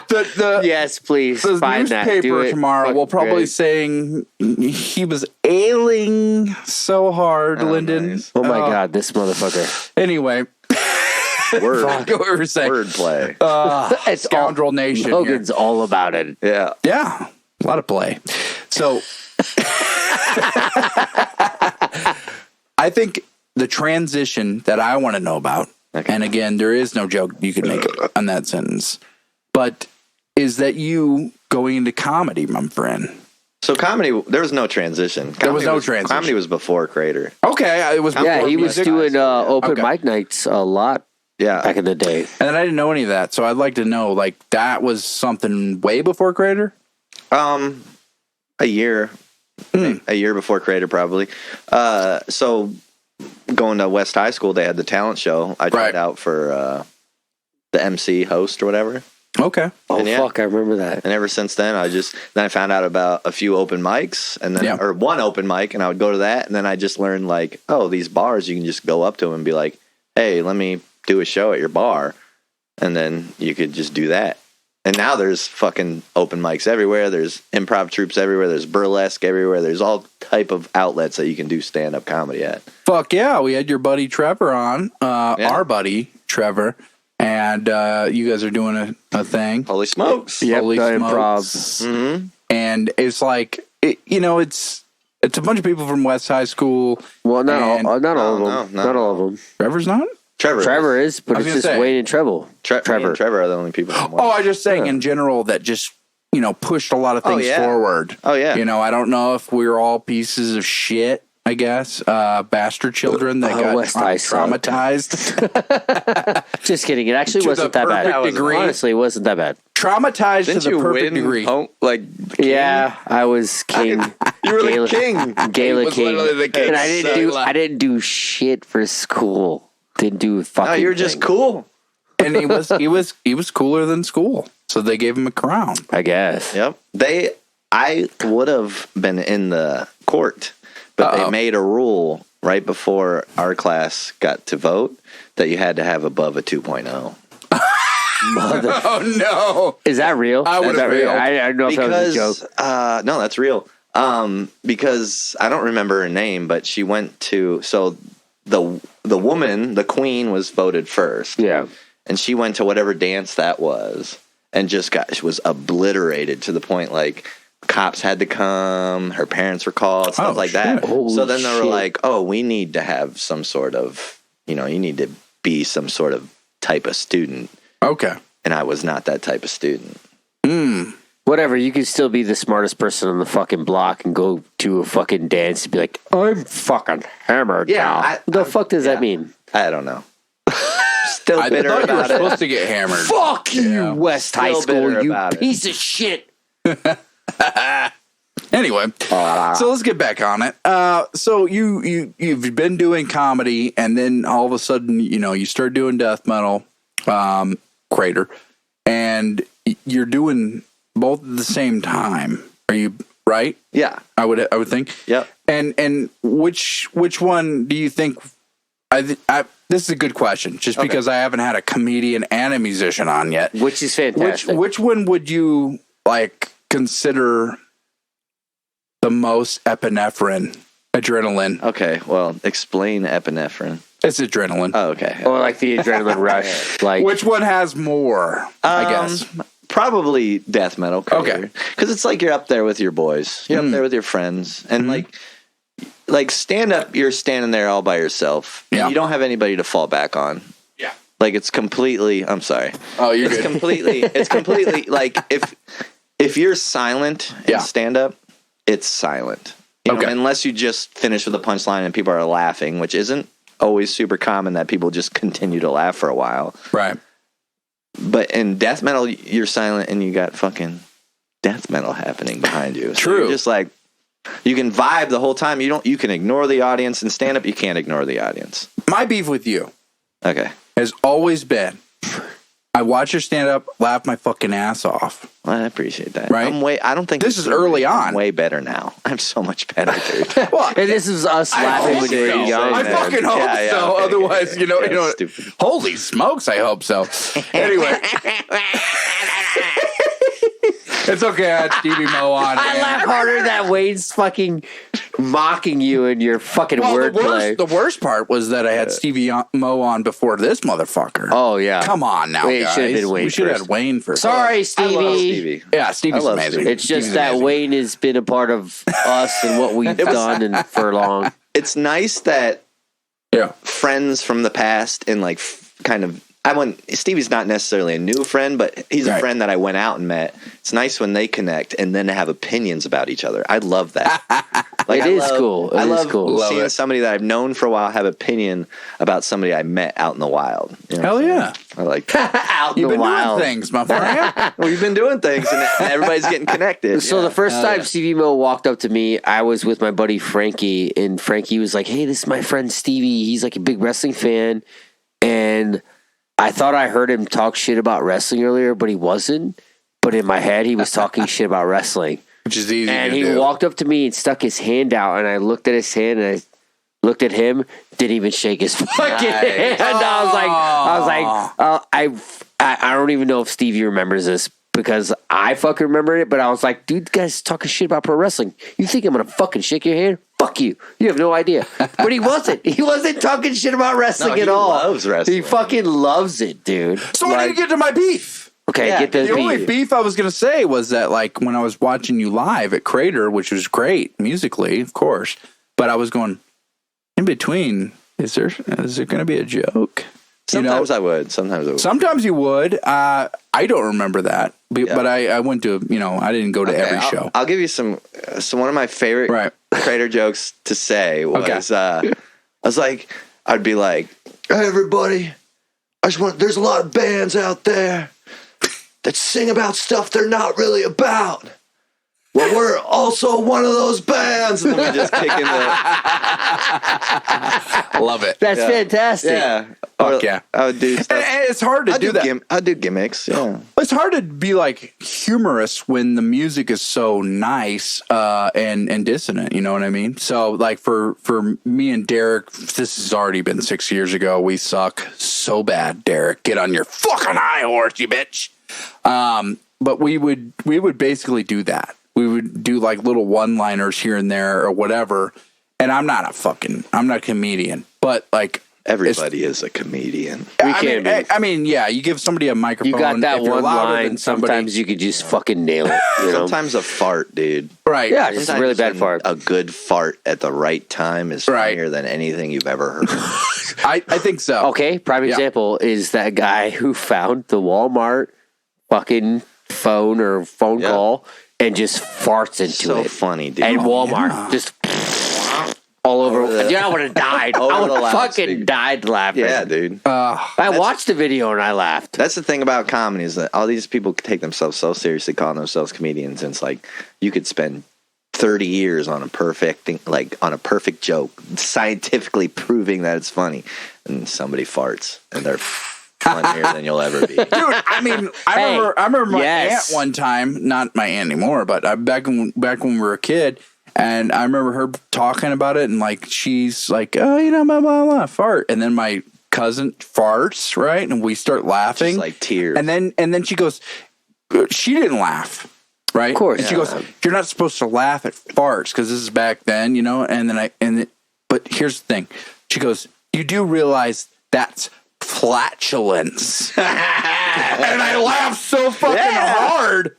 The Yes, please the find that. Do newspaper it. tomorrow Fucking will probably great. saying he was ailing so hard, Lyndon. nice. Oh my god, this motherfucker! Anyway, Word, what we were saying. wordplay. It's Scoundrel Nation. here. Logan's all about it. Yeah. Yeah, a lot of play. So I think the transition that I want to know about, and again, there is no joke you could make on that sentence, but is that you going into comedy, my friend? So comedy, there was no transition. There was no transition. Comedy was before Crater. Okay, it was. Yeah, he was doing open Okay. mic nights a lot Yeah. back in the day. And I didn't know any of that, so I'd like to know, like, that was something way before Crater? A year before Crater, probably. So going to West High School, they had the talent show. I tried out for the MC host or whatever. Okay. Oh, And fuck, I remember that. And ever since then, I found out about a few open mics, and then or one open mic, and I would go to that, and then I just learned, like, oh, these bars, you can just go up to them and be like, hey, let me do a show at your bar, and then you could just do that. And now there's fucking open mics everywhere. There's improv troops everywhere. There's burlesque everywhere. There's all type of outlets that you can do stand-up comedy at. Fuck yeah, we had your buddy Trevor on, our buddy Trevor, and you guys are doing a thing. Holy smokes. Yep, Holy the smokes. improv. And it's like, it's a bunch of people from West High School. Well, not all of them. no. Not all of them. Trevor's not? Trevor is, but I was it's gonna just say. Wayne and Treble. Trevor are the only people. Oh, I'm just saying in general that just, pushed a lot of things forward. Oh, yeah. I don't know if we were all pieces of shit, I guess. Bastard children that got West High traumatized. Just kidding. It actually To wasn't the that bad. perfect degree. Honestly, it wasn't that bad. Traumatized Didn't to the you perfect win? degree. Yeah, I was king. You were the king. Gala was king. literally the king. And I didn't do shit for school. Didn't do a fucking No, you were just thing. cool. And he was cooler than school. So they gave him a crown. I guess. Yep. I would have been in the court, but they made a rule right before our class got to vote that you had to have above a 2.0. Oh no. Is that real? I would Is that have real? failed. I don't know if that was a joke. No, that's real. Because I don't remember her name, but she went to the woman, the queen, was voted first. Yeah. And she went to whatever dance that was and she was obliterated to the point like cops had to come, her parents were called, stuff like that. Holy so then they were shit. like, oh, we need to have some sort of, you need to be some sort of type of student. Okay. And I was not that type of student. Whatever, you could still be the smartest person on the fucking block and go to a fucking dance and be like, I'm fucking hammered now. What the fuck does that mean? I don't know. Still I bitter thought you were about it. supposed to get hammered. Fuck you, West High Still School, bitter you about it. piece of shit. Anyway, so let's get back on it. So you've been doing comedy, and then all of a sudden, you start doing death metal, Crater, and you're doing both at the same time. Are you right? Yeah. I would think. Yep. And which one do you think? This is a good question, just because I haven't had a comedian and a musician on yet. Which is fantastic. Which one would you consider the most epinephrine? Adrenaline. Okay, well, explain epinephrine. It's adrenaline. Oh, okay. Or like the adrenaline rush. Like Which one has more? I guess. Probably death metal. Okay. Because it's like you're up there with your boys. You're up there with your friends. And like stand up, you're standing there all by yourself. Yeah. And you don't have anybody to fall back on. Yeah. Like it's completely, I'm sorry. Oh, you're It's good. completely like if you're silent in Yeah. stand up, it's silent. You know, Okay. unless you just finish with a punchline and people are laughing, which isn't always super common that people just continue to laugh for a while. Right. But in death metal, you're silent and you got fucking death metal happening behind you. So True. you're just like, you can vibe the whole time. You can ignore the audience. In stand up, you can't ignore the audience. My beef with you Okay. has always been, I watch your stand up, laugh my fucking ass off. Well, I appreciate that. Right. I don't think This is early on. I'm way better now. I'm so much better, dude. Well, and this is us laughing hope when you're so. young. I man. fucking hope Yeah, so. okay. Otherwise, Yeah, stupid. holy smokes, I hope so. Anyway. It's okay. I had Stevie Mo on. I and- laugh harder that Wayne's fucking mocking you and your fucking Well, wordplay. the worst part was that I had Stevie Mo on before this motherfucker. Oh, yeah. Come on now, Wait, it guys. should have been Wayne We should have first. had Wayne first. Sorry, I Stevie. love Stevie. Yeah, Stevie's I love amazing. Stevie. It's just Stevie's that amazing. Wayne has been a part of us and what we've done and for long. It's nice that Yeah. friends from the past and like kind of. Stevie's not necessarily a new friend, but he's a friend that I went out and met. It's nice when they connect and then have opinions about each other. I love that. It is cool. I love cool. seeing somebody that I've known for a while have opinion about somebody I met out in the wild. You know Hell yeah. I like Out in You've the been wild. doing things, my friend. we've been doing things and everybody's getting connected. So the first time Stevie Mo walked up to me, I was with my buddy Frankie, and Frankie was like, "Hey, this is my friend Stevie. He's like a big wrestling fan." And I thought I heard him talk shit about wrestling earlier, but he wasn't. But in my head, he was talking shit about wrestling. Which is easy And to he do. walked up to me and stuck his hand out, and I looked at his hand, and I looked at him, didn't even shake his fucking hand. I don't even know if Stevie remembers this because I fucking remember it, but I was like, dude, the guy's talking shit about pro wrestling. You think I'm gonna fucking shake your hand? Fuck you. You have no idea. But he wasn't. He wasn't talking shit about wrestling at all. He loves wrestling. He fucking loves it, dude. So I didn't get to my beef. Okay, Yeah, get The only beef I was going to say was that, like, when I was watching you live at Crater, which was great musically, of course, but I was going, in between, is there going to be a joke? Sometimes I would. Sometimes you would. I don't remember that, but I went to, I didn't go to every show. I'll give you some one of my favorite Crater jokes to say was I'd be like, hey, everybody, there's a lot of bands out there that sing about stuff they're not really about. Well, we're also one of those bands. And then we just kick in the... Love it. That's fantastic. Yeah. Fuck yeah. I would do stuff. And it's hard to do that. I'd do gimmicks, yeah. It's hard to be like humorous when the music is so nice and dissonant. You know what I mean? So like for me and Derek, this has already been 6 years ago. We suck so bad. Derek, get on your fucking high horse, you bitch. But we would basically do that. We would do like little one-liners here and there or whatever. And I'm not a comedian, but like. Everybody is a comedian. I mean, yeah, you give somebody a microphone. You got that if you're one louder line. than somebody. Sometimes you could just fucking nail it. You know? Sometimes a fart, dude. Right. Yeah, just a really bad Sometimes fart. A good fart at the right time is funnier than anything you've ever heard. I think so. Okay, prime example is that guy who found the Walmart fucking phone or phone call and just farts into So it. funny, dude. And Walmart just all over. I would have died. I would have fucking died laughing. Yeah, dude. I watched the video and I laughed. That's the thing about comedy is that all these people take themselves so seriously, calling themselves comedians. And it's like you could spend 30 years on a perfect thing, like on a perfect joke, scientifically proving that it's funny, and somebody farts and they're funnier than you'll ever be. Dude, I mean, I remember my aunt one time, not my aunt anymore, but back when we were a kid, and I remember her talking about it, and like she's like, oh, blah, blah, blah, fart. And then my cousin farts, right? And we start laughing. Just like tears. And then she goes, she didn't laugh. Right? Of course. And she goes, you're not supposed to laugh at farts because this is back then, but here's the thing. She goes, you do realize that's flatulence. And I laughed so fucking hard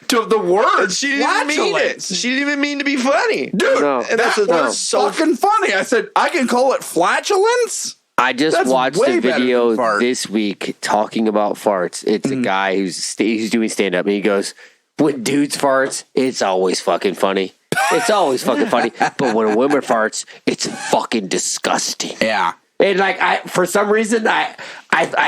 to the word. She didn't mean it. She didn't even mean to be funny. Dude, No. And that's so fucking funny. I said, I can call it flatulence? I just That's watched way a better video than fart. this week talking about farts. It's a guy who's doing stand up, and he goes, when dudes farts, it's always fucking funny. It's always fucking funny. But when a woman farts, it's fucking disgusting. Yeah. And like for some reason I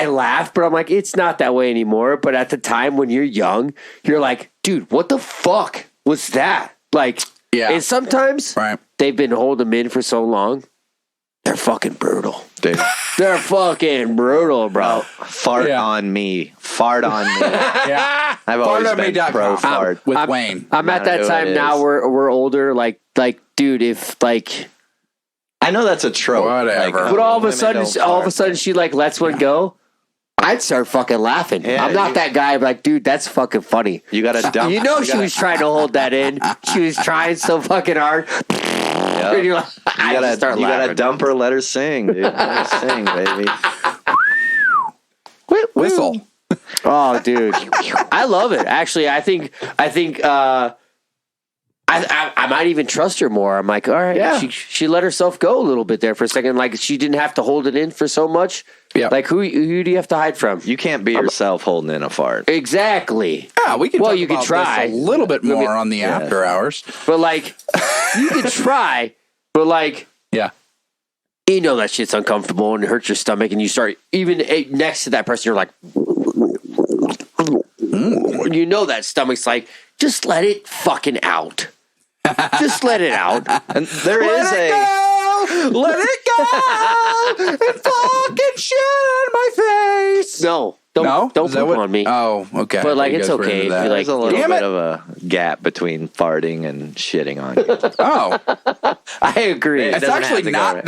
laugh, but I'm like, it's not that way anymore. But at the time when you're young, you're like, dude, what the fuck was that? Like, Yeah. And sometimes they've been holding them in for so long, they're fucking brutal. Dude. They're fucking brutal, bro. Fart on me. Fart on me. Yeah. I've always been pro fart. With Wayne. I'm at that time now. We're older. Like, dude, if like. I know that's a trope. Whatever. But all of a sudden, she like lets one go. I'd start fucking laughing. Yeah, I'm not that guy. I'm like, dude, that's fucking funny. You got to dump. You know, she was trying to hold that in. She was trying so fucking hard. Yep. And you're like, I just start laughing. You got to dump her. Let her sing, dude. Let her sing, baby. Whistle. Oh, dude, I love it. Actually, I think I might even trust her more. I'm like, all right, Yeah. she let herself go a little bit there for a second. Like she didn't have to hold it in for so much. Yeah. Like who do you have to hide from? You can't be yourself holding in a fart. Exactly. Yeah, we can. Well, talk you can about try. this a little bit more on the after hours. But like, you can try, but like, Yeah. you know that shit's uncomfortable and it hurts your stomach, and you start even next to that person, you're like, you know that stomach's like, just let it fucking out. Just let it out. And there is Let it go and fucking shit on my face. No, don't Is that poop what- on me. Oh, okay. But, like, You it's guys were okay into if that. you, like, There's a little Damn bit it. of a gap between farting and shitting on you. Oh, I agree. it's doesn't have actually to go not right.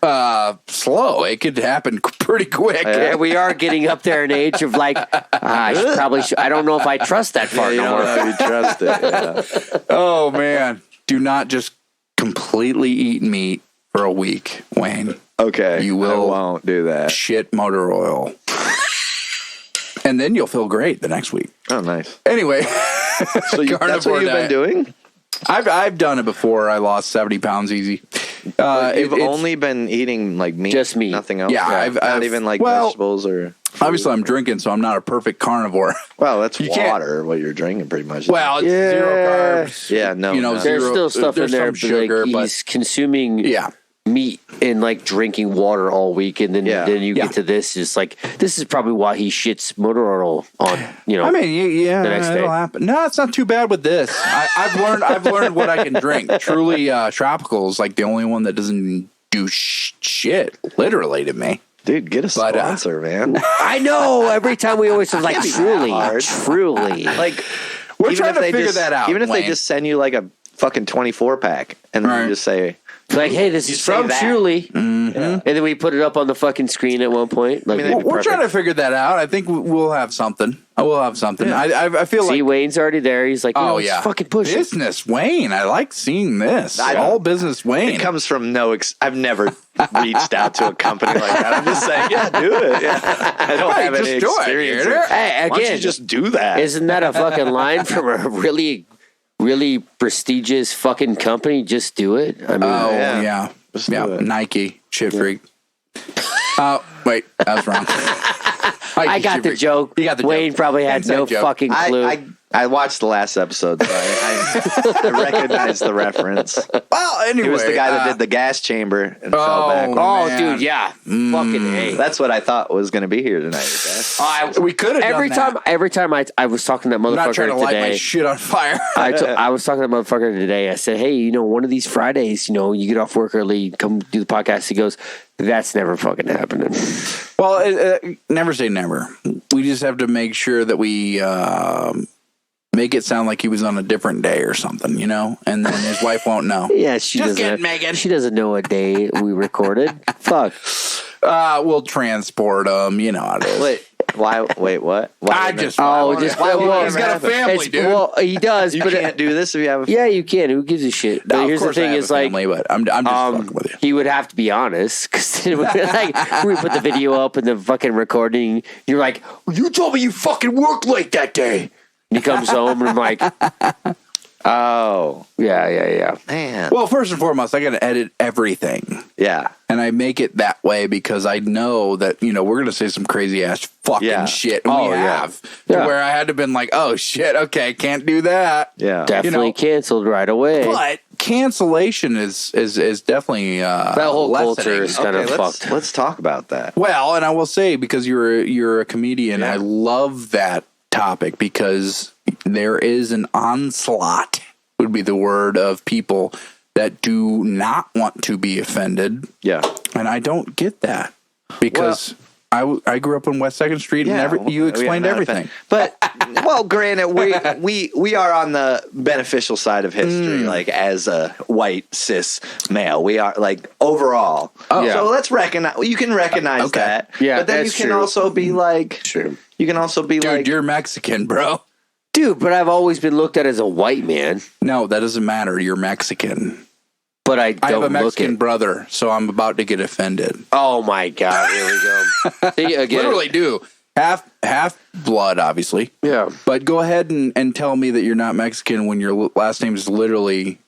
that slow. It could happen pretty quick. Yeah, we are getting up there in age of like, I don't know if I trust that fart You no don't more. know if you trust it. Yeah. Oh man, do not just completely eat meat for a week, Wayne. Okay, You will- I won't do that. Shit motor oil. And then you'll feel great the next week. Oh, nice. Anyway, So that's Carnivore what you've diet. been doing? I've done it before. I lost 70 pounds easy. You've It's- only been eating like meat, Just meat. nothing else. Yeah, not I've- even like well- vegetables or. obviously I'm drinking, so I'm not a perfect carnivore. Well, that's You can't- water. What you're drinking, pretty much. Well, it's zero carbs. Yeah, no, you know, no. There's zero- still stuff in there's there, some but sugar, like, he's consuming yeah. meat and like drinking water all week, and then Yeah. you Yeah. get to this. It's like this is probably why he shits motor oil on. You know, I mean, yeah, the next day. it'll happen. No, it's not too bad with this. I've learned what I can drink. Truly, tropical is like the only one that doesn't do shit, literally, to me. Dude, get a But, sponsor, man. I know. Every time we always like Can't be that truly, hard. truly. Like, We're even trying if to they figure just- that out. Even if Wayne. they just send you like a fucking 24 pack, and then Right. you just say, Like, hey, this is say from that. Truly, Mm-hmm. and then we put it up on the fucking screen at one point. Like, mean, it'd be We're trying to perfect. figure that out. I think we'll have something. I will have something. I feel See, like. Wayne's already there. He's like, Oh let's yeah, fucking push it. business Wayne. I like seeing this. All business Wayne. it comes from I've never reached out to a company like that. I'm just saying, yeah, do it. Yeah. I don't have just any do it, experience. dude. Hey, Why don't you again, just do that? isn't that a fucking line from a really, really prestigious fucking company? Just do it. I mean, Oh Yeah. yeah, Just do it. Nike shit freak. Wait, that was wrong. I got the joke. You got the Wayne joke. probably had Inside no joke. fucking clue. I watched the last episode, so I recognize the reference. Well, anyway, He was the guy that did the gas chamber and fell back. oh, man. dude, yeah, fucking A. That's what I thought was going to be here tonight. I guess. We could have Every done time I was talking to that I'm not trying to motherfucker light my today. shit on fire. I was talking to that motherfucker today. I said, hey, one of these Fridays, you get off work early, come do the podcast. He goes, that's never fucking happening. Well, never say never. We just have to make sure that we make it sound like he was on a different day or something, and then his wife won't know. Yeah, she Just doesn't. kidding, Megan. She doesn't know what day we recorded. Fuck. We'll transport him. You know how it is. Wait, what? Why I wouldn't just. it- Oh, just why won't well, it he's got a happen? family, dude. Well, he does, You but can't do this if you have a yeah, you can. Who gives a shit? But No, of here's the course I thing: have is a like, family, but I'm just fucking with you. he would have to be honest because like we put the video up and the fucking recording. You're like, you told me you fucking worked late that day. And he comes home and I'm like, Oh, yeah. man. Well, first and foremost, I got to edit everything. Yeah. And I make it that way because I know that, we're going to say some crazy ass fucking Yeah. shit. And Oh, we yeah. have. Yeah. Where I had to have been like, oh shit, okay, can't do that. Yeah. Definitely canceled right away. But cancellation is definitely that whole culture lessening. is kind of fucked. Let's talk about that. Well, and I will say, because you're a comedian, I love that topic because there is an onslaught, would be the word, of people that do not want to be offended. Yeah. And I don't get that because I grew up on West 2nd Street and you explained everything. But well, granted, we are on the beneficial side of history, like as a white cis male. We are like overall. Oh. So let's recognize. You can recognize Okay. that. Yeah, but then you that's can true. also be like. True. You can also be Dude, like. you're Mexican, bro. Dude, but I've always been looked at as a white man. No, that doesn't matter. You're Mexican. But I don't I have a look Mexican it. brother, so I'm about to get offended. Oh my god! Here we go. See, again, Literally do. half blood, obviously. Yeah. But go ahead and tell me that you're not Mexican when your last name is literally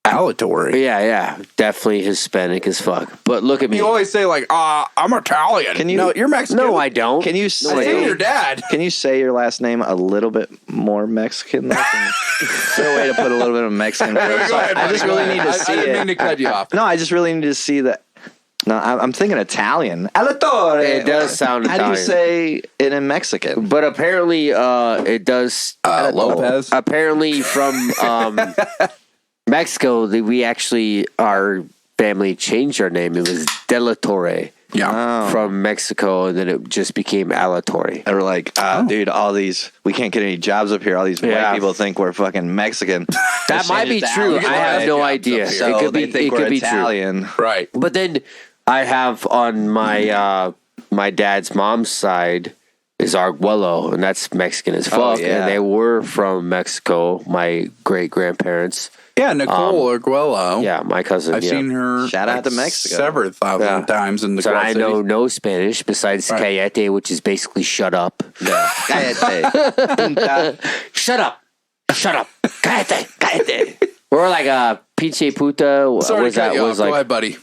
aleatory. Yeah. Definitely Hispanic as fuck. But look at me. You always say like, I'm Italian. No, you're Mexican. No, I don't. Can you I say say your dad. Can you say your last name a little bit more Mexican? Is there a way to put a little bit of Mexican? Go ahead, I just buddy, really go need ahead. to see I didn't mean it. to cut you off. No, I just really need to see that. No, I'm thinking Italian. Alatore. It does sound How do you Italian. say it in Mexican? But apparently, it does. Lopez. Apparently, from Mexico, we actually, our family changed our name. It was Delatore Yeah. from Mexico, and then it just became Aleatory. They were like, dude, all these, we can't get any jobs up here. All these Yeah. white people think we're fucking Mexican. That might be true. I have no idea. So It could be. they think It we're could be true. Italian. Right. But then I have on my my dad's mom's side is Arguello, and that's Mexican as fuck. yeah. And they were from Mexico. My great grandparents. Yeah, Nicole Arguello. Yeah, my cousin. I've yeah. seen her Shout out to Mexico. several thousand times in the So Quad I Cities. know no Spanish besides Cayete, which is basically shut up. Cállate. Punta. Shut up. Shut up. Cállate. Cállate. Or like pinche puta. Sorry was to cut that you was off. like Go ahead, buddy.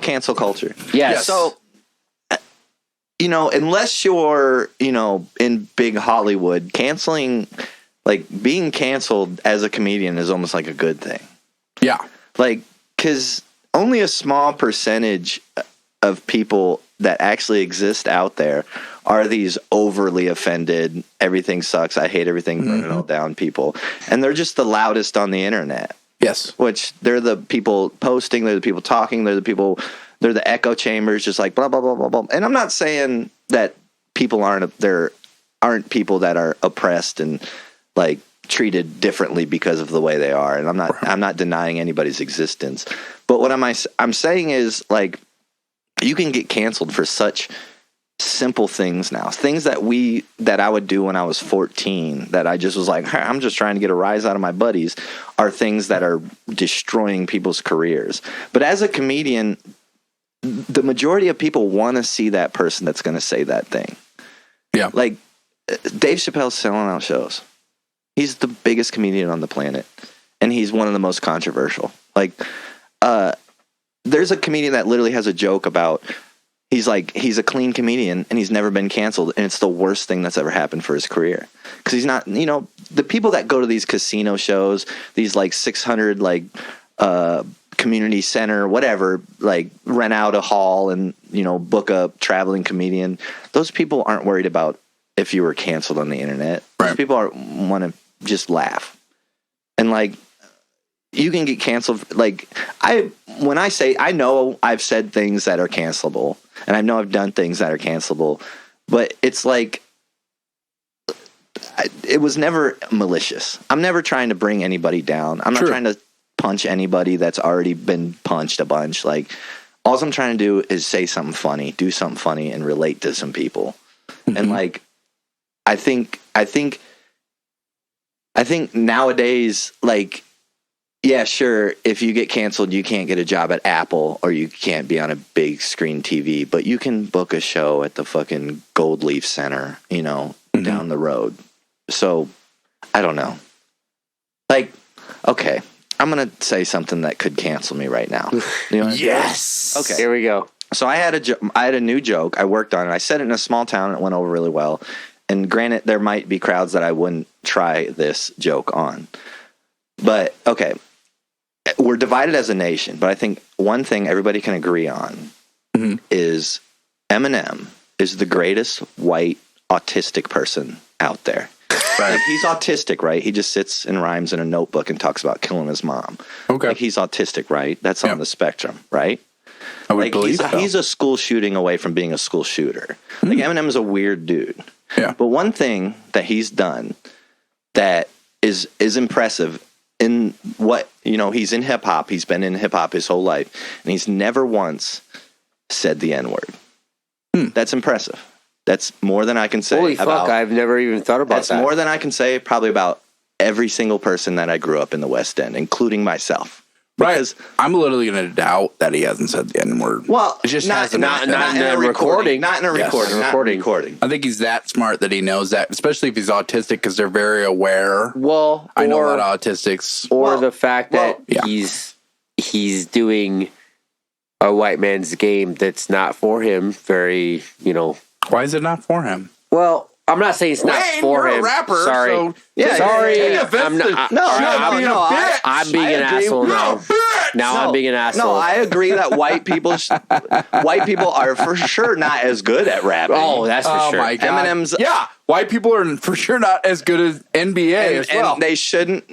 Cancel culture. yes. So, unless you're, in big Hollywood, being canceled as a comedian is almost like a good thing. Yeah. Because only a small percentage of people that actually exist out there are these overly offended, everything sucks, I hate everything, burn it all down people. And they're just the loudest on the internet. Yes. Which they're the people posting, they're the people talking, they're the echo chambers, just like blah, blah, blah, blah, blah. And I'm not saying that people aren't people that are oppressed and like treated differently because of the way they are. And I'm not denying anybody's existence. But what I'm saying is like, you can get canceled for such simple things now. Things that I would do when I was 14 that I just was like, I'm just trying to get a rise out of my buddies, are things that are destroying people's careers. But as a comedian, the majority of people want to see that person that's going to say that thing. Yeah. Like Dave Chappelle's selling out shows. He's the biggest comedian on the planet, and he's one of the most controversial. Like, there's a comedian that literally has a joke about he's a clean comedian and he's never been canceled, and it's the worst thing that's ever happened for his career because he's not. The people that go to these casino shows, these like 600 like community center, whatever, like rent out a hall and book a traveling comedian. Those people aren't worried about if you were canceled on the internet. Those people want to just laugh. And like, you can get canceled. Like I know I've said things that are cancelable, and I know I've done things that are cancelable, but it's like, it was never malicious. I'm never trying to bring anybody down. I'm not trying to punch anybody that's already been punched a bunch. Like, all I'm trying to do is say something funny, do something funny, and relate to some people. And like, I think nowadays, like, yeah, sure, if you get canceled, you can't get a job at Apple or you can't be on a big screen TV, but you can book a show at the fucking Gold Leaf Center, down the road. So, I don't know. Like, okay, I'm going to say something that could cancel me right now. yes. Okay. Here we go. So I had a new joke. I worked on it. I said it in a small town and it went over really well. And granted, there might be crowds that I wouldn't try this joke on. But, okay, we're divided as a nation. But I think one thing everybody can agree on is Eminem is the greatest white autistic person out there. Right. Like, he's autistic, right? He just sits and rhymes in a notebook and talks about killing his mom. Okay. Like, he's autistic, right? That's on the spectrum, right? I would believe so. He's a school shooting away from being a school shooter. Like, Eminem is a weird dude. Yeah. But one thing that he's done that is impressive in what, he's in hip hop. He's been in hip hop his whole life, and he's never once said the N-word. That's impressive. That's more than I can say. Holy fuck, I've never even thought about that. That's more than I can say probably about every single person that I grew up in the West End, including myself. Because, I'm literally going to doubt that he hasn't said the N word. well, it just not hasn't. in a recording. recording. Not in a Yes. recording. Not in a recording. I think he's that smart that he knows that, especially if he's autistic, because they're very aware. Well, I know a lot of autistics. or Well, the fact that yeah. he's doing a white man's game that's not for him. Very, Why is it not for him? Well, I'm not saying it's not Wayne, for you're him. a rapper, Sorry. so Sorry. take offense I'm not. to- No, I'm being an asshole now. Now I'm being an asshole. No, I agree that white people are for sure not as good at rapping. Oh, that's for Oh sure. my God. Eminem's white people are for sure not as good as NBA as well. and they shouldn't.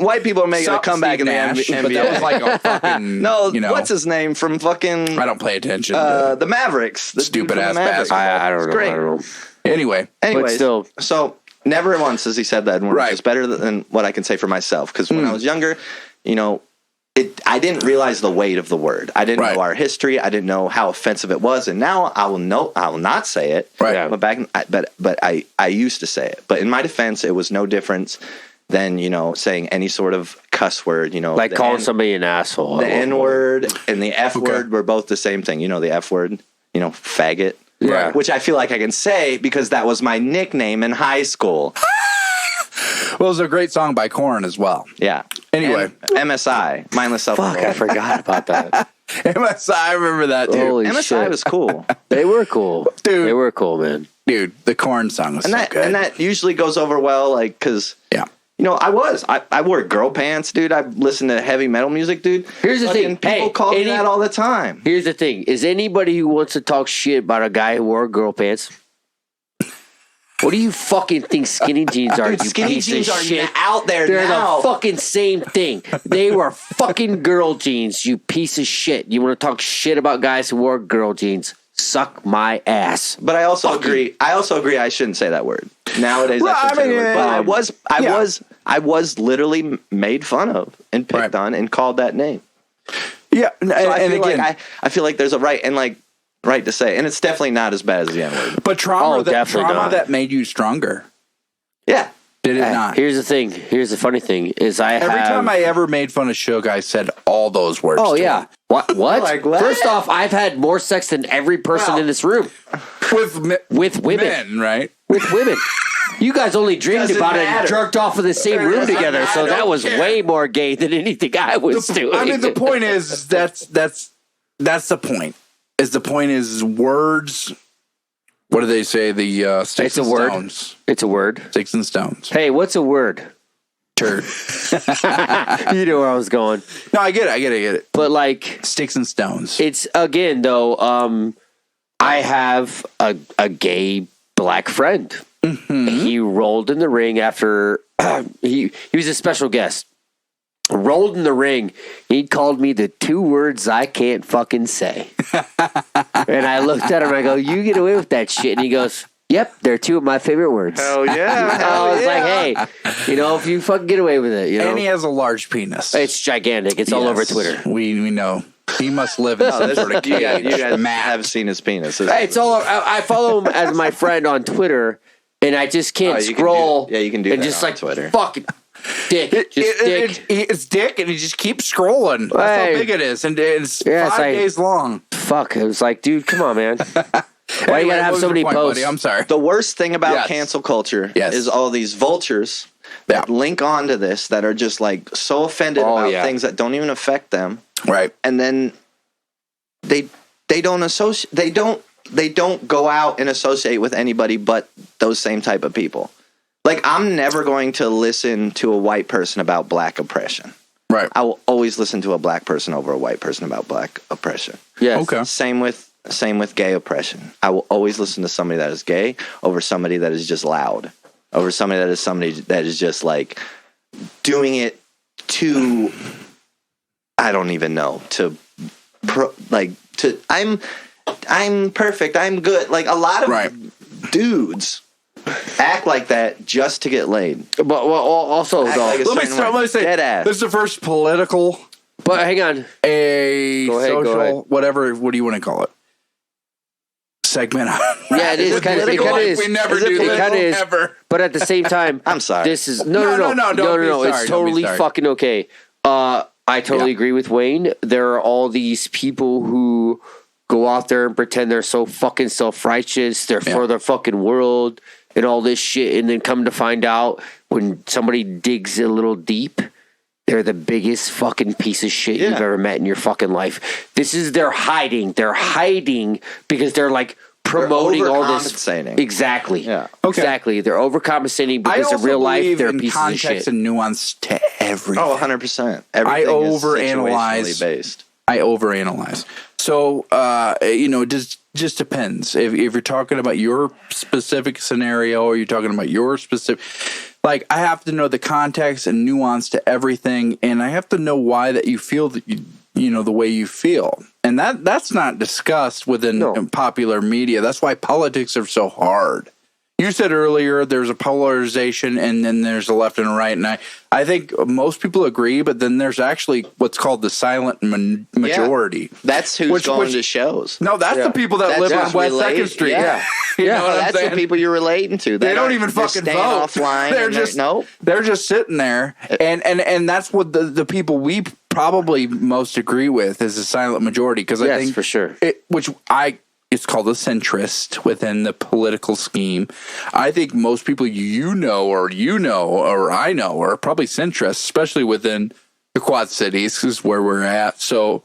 White people are making a comeback in the Nash, NBA. but that was like a fucking no, what's his name from fucking I don't pay attention. To the Mavericks? The dude Stupid from the ass Mavericks. basketball. I don't know. Great. I don't know. Anyway, Anyways, still- so never once has he said that word. Right. It's better than what I can say for myself. Because when I was younger, I didn't realize the weight of the word. I didn't know our history. I didn't know how offensive it was. And now I will not say it. Right. Yeah. But I used to say it. But in my defense, it was no difference than saying any sort of cuss word. Like the calling somebody an asshole. the N word and the F word were both the same thing. The F word. Faggot. Yeah. Which I feel like I can say because that was my nickname in high school. well, it was a great song by Korn as well. Yeah. Anyway. And MSI, mindless self. Fuck, I forgot about that. MSI, I remember that, dude. Holy MSI shit. was cool. They were cool. Dude. They were cool, man. Dude, the Korn song was and so that good. and that usually goes over well, like because yeah. I wore girl pants, dude. I listened to heavy metal music, dude. Here's the Fucking thing. people Hey, call me that all the time. Here's the thing. Is anybody who wants to talk shit about a guy who wore girl pants? What do you fucking think skinny jeans are, Dude, you skinny piece jeans of are shit? out there They're now. the fucking same thing. They were fucking girl jeans, you piece of shit. You want to talk shit about guys who wore girl jeans? Suck my ass. But I also agree. I shouldn't say that word nowadays. Well, I shouldn't say the word. But yeah. I was literally made fun of and picked on and called that name. Yeah. So I feel like there's a right to say, and it's definitely not as bad as the N word. but trauma definitely not. that made you stronger. Yeah. Did it not? Here's the thing. Here's the funny thing is Every time I ever made fun of Shug, I said all those words. Oh to yeah. him. What? Like, what? First off, I've had more sex than every person in this room With with women. men, right? With women. You guys only dreamed Doesn't about it matter. and jerked off in the same room together, so I that don't was care. way more gay than anything I was doing. I mean, the point is that's the point. The point is words. What do they say? The sticks It's a and word. stones. It's a word. Sticks and stones. Hey, what's a word? Turd. You know where I was going. No, I get it. But like, Sticks and stones. it's again though. I have a gay black friend. Mm-hmm. He rolled in the ring after he was a special guest. Rolled in the ring. He called me the two words I can't fucking say. And I looked at him. I go, "You get away with that shit." And he goes, "Yep, they're two of my favorite words." Hell yeah. I was like, "Hey, if you fucking get away with it, And he has a large penis. it's gigantic. It's all over Yes. Twitter." We know. He must live in some sort of You cage. guys Matt. have seen his penis. Hey, it's all. I follow him as my friend on Twitter, and I just can't you can scroll. you can do and that just on like Twitter. fucking dick, just dick. It's dick, and he just keeps scrolling. That's Hey. how big it is, and it's Yeah, it's 5 like- days long. Fuck. It was like, dude, come on, man. Why you Anyway, gotta have what so was many your point, posts? buddy? I'm sorry. The worst thing about Yes. cancel culture Yes. is all these vultures that link onto this that are just like so offended about things that don't even affect them, Right. and then they don't associate. They don't go out and associate with anybody but those same type of people. Like, I'm never going to listen to a white person about black oppression. Right. I will always listen to a black person over a white person about black oppression. Yes. Okay. Same with gay oppression. I will always listen to somebody that is gay over somebody that is just loud, over somebody that is just like doing it to, I don't even know, I'm perfect, I'm good. Like, a lot of dudes act like that just to get laid. But also, Act though, like a Let me certain start. way. Let me say, Dead ass. this is the first political, but hang on. a Go ahead, social, go ahead. whatever. What do you want to call it? segment. Yeah, it is kind of is. We never Is it do political? this. It kind of is. Ever. But at the same time, I'm sorry. This is No, don't be sorry, It's don't be totally sorry. fucking okay. I totally agree with Wayne. There are all these people who go out there and pretend they're so fucking self-righteous. They're for the fucking world and all this shit, and then come to find out when somebody digs a little deep, they're the biggest fucking piece of shit you've ever met in your fucking life. They're hiding. They're hiding because they're like promoting all this. Overcompensating. Exactly. Yeah. Okay. Exactly. They're overcompensating because in real life they're pieces of context shit. and nuance to everything. Oh, 100%. Everything is situationally based. I overanalyze. So, it just depends. If you're talking about your specific scenario or you're talking about your specific, like, I have to know the context and nuance to everything, and I have to know why that you feel that the way you feel. And that's not discussed within popular media. That's why politics are so hard. You said earlier there's a polarization and then there's a left and a right. And I think most people agree, but then there's actually what's called the silent majority. That's who's going to shows. No, that's the people that live on West 2nd Street. Yeah. You know what I'm That's saying? the people you're relating to. They don't even fucking staying vote. offline. They're just sitting there. And that's what the people we probably most agree with is the silent majority. Because I think for sure. It's called a centrist within the political scheme. I think most people or I know are probably centrists, especially within the Quad Cities, is where we're at. So,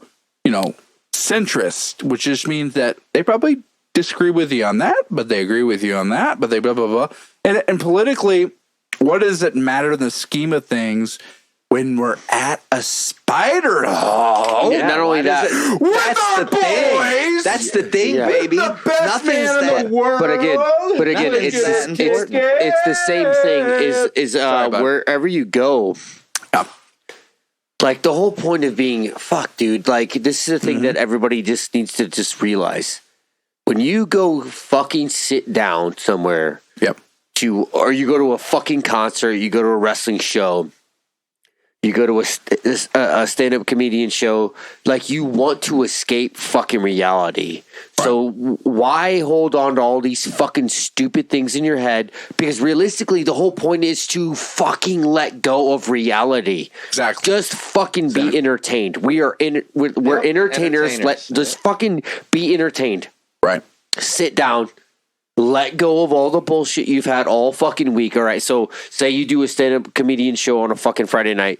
centrist, which just means that they probably disagree with you on that, but they agree with you on that, but they blah, blah, blah. And politically, what does it matter in the scheme of things when we're at a spider hall? Yeah, not only that, That's the thing. boys. That's the thing, Yeah. baby. The best Nothing's man in that. the world. But again, Nothing's that important. it's the same thing. Is bud. wherever you go, Yeah. like the whole point of being fuck, dude. Like this is the thing that everybody just needs to just realize. When you go fucking sit down somewhere, Yep. or you go to a fucking concert, you go to a wrestling show, you go to a stand-up comedian show, like you want to escape fucking reality. So why hold on to all these fucking stupid things in your head? Because realistically, the whole point is to fucking let go of reality. Exactly. Just fucking be entertained. We're entertainers. Just fucking be entertained. Right. Sit down. Let go of all the bullshit you've had all fucking week. All right. So say you do a stand-up comedian show on a fucking Friday night.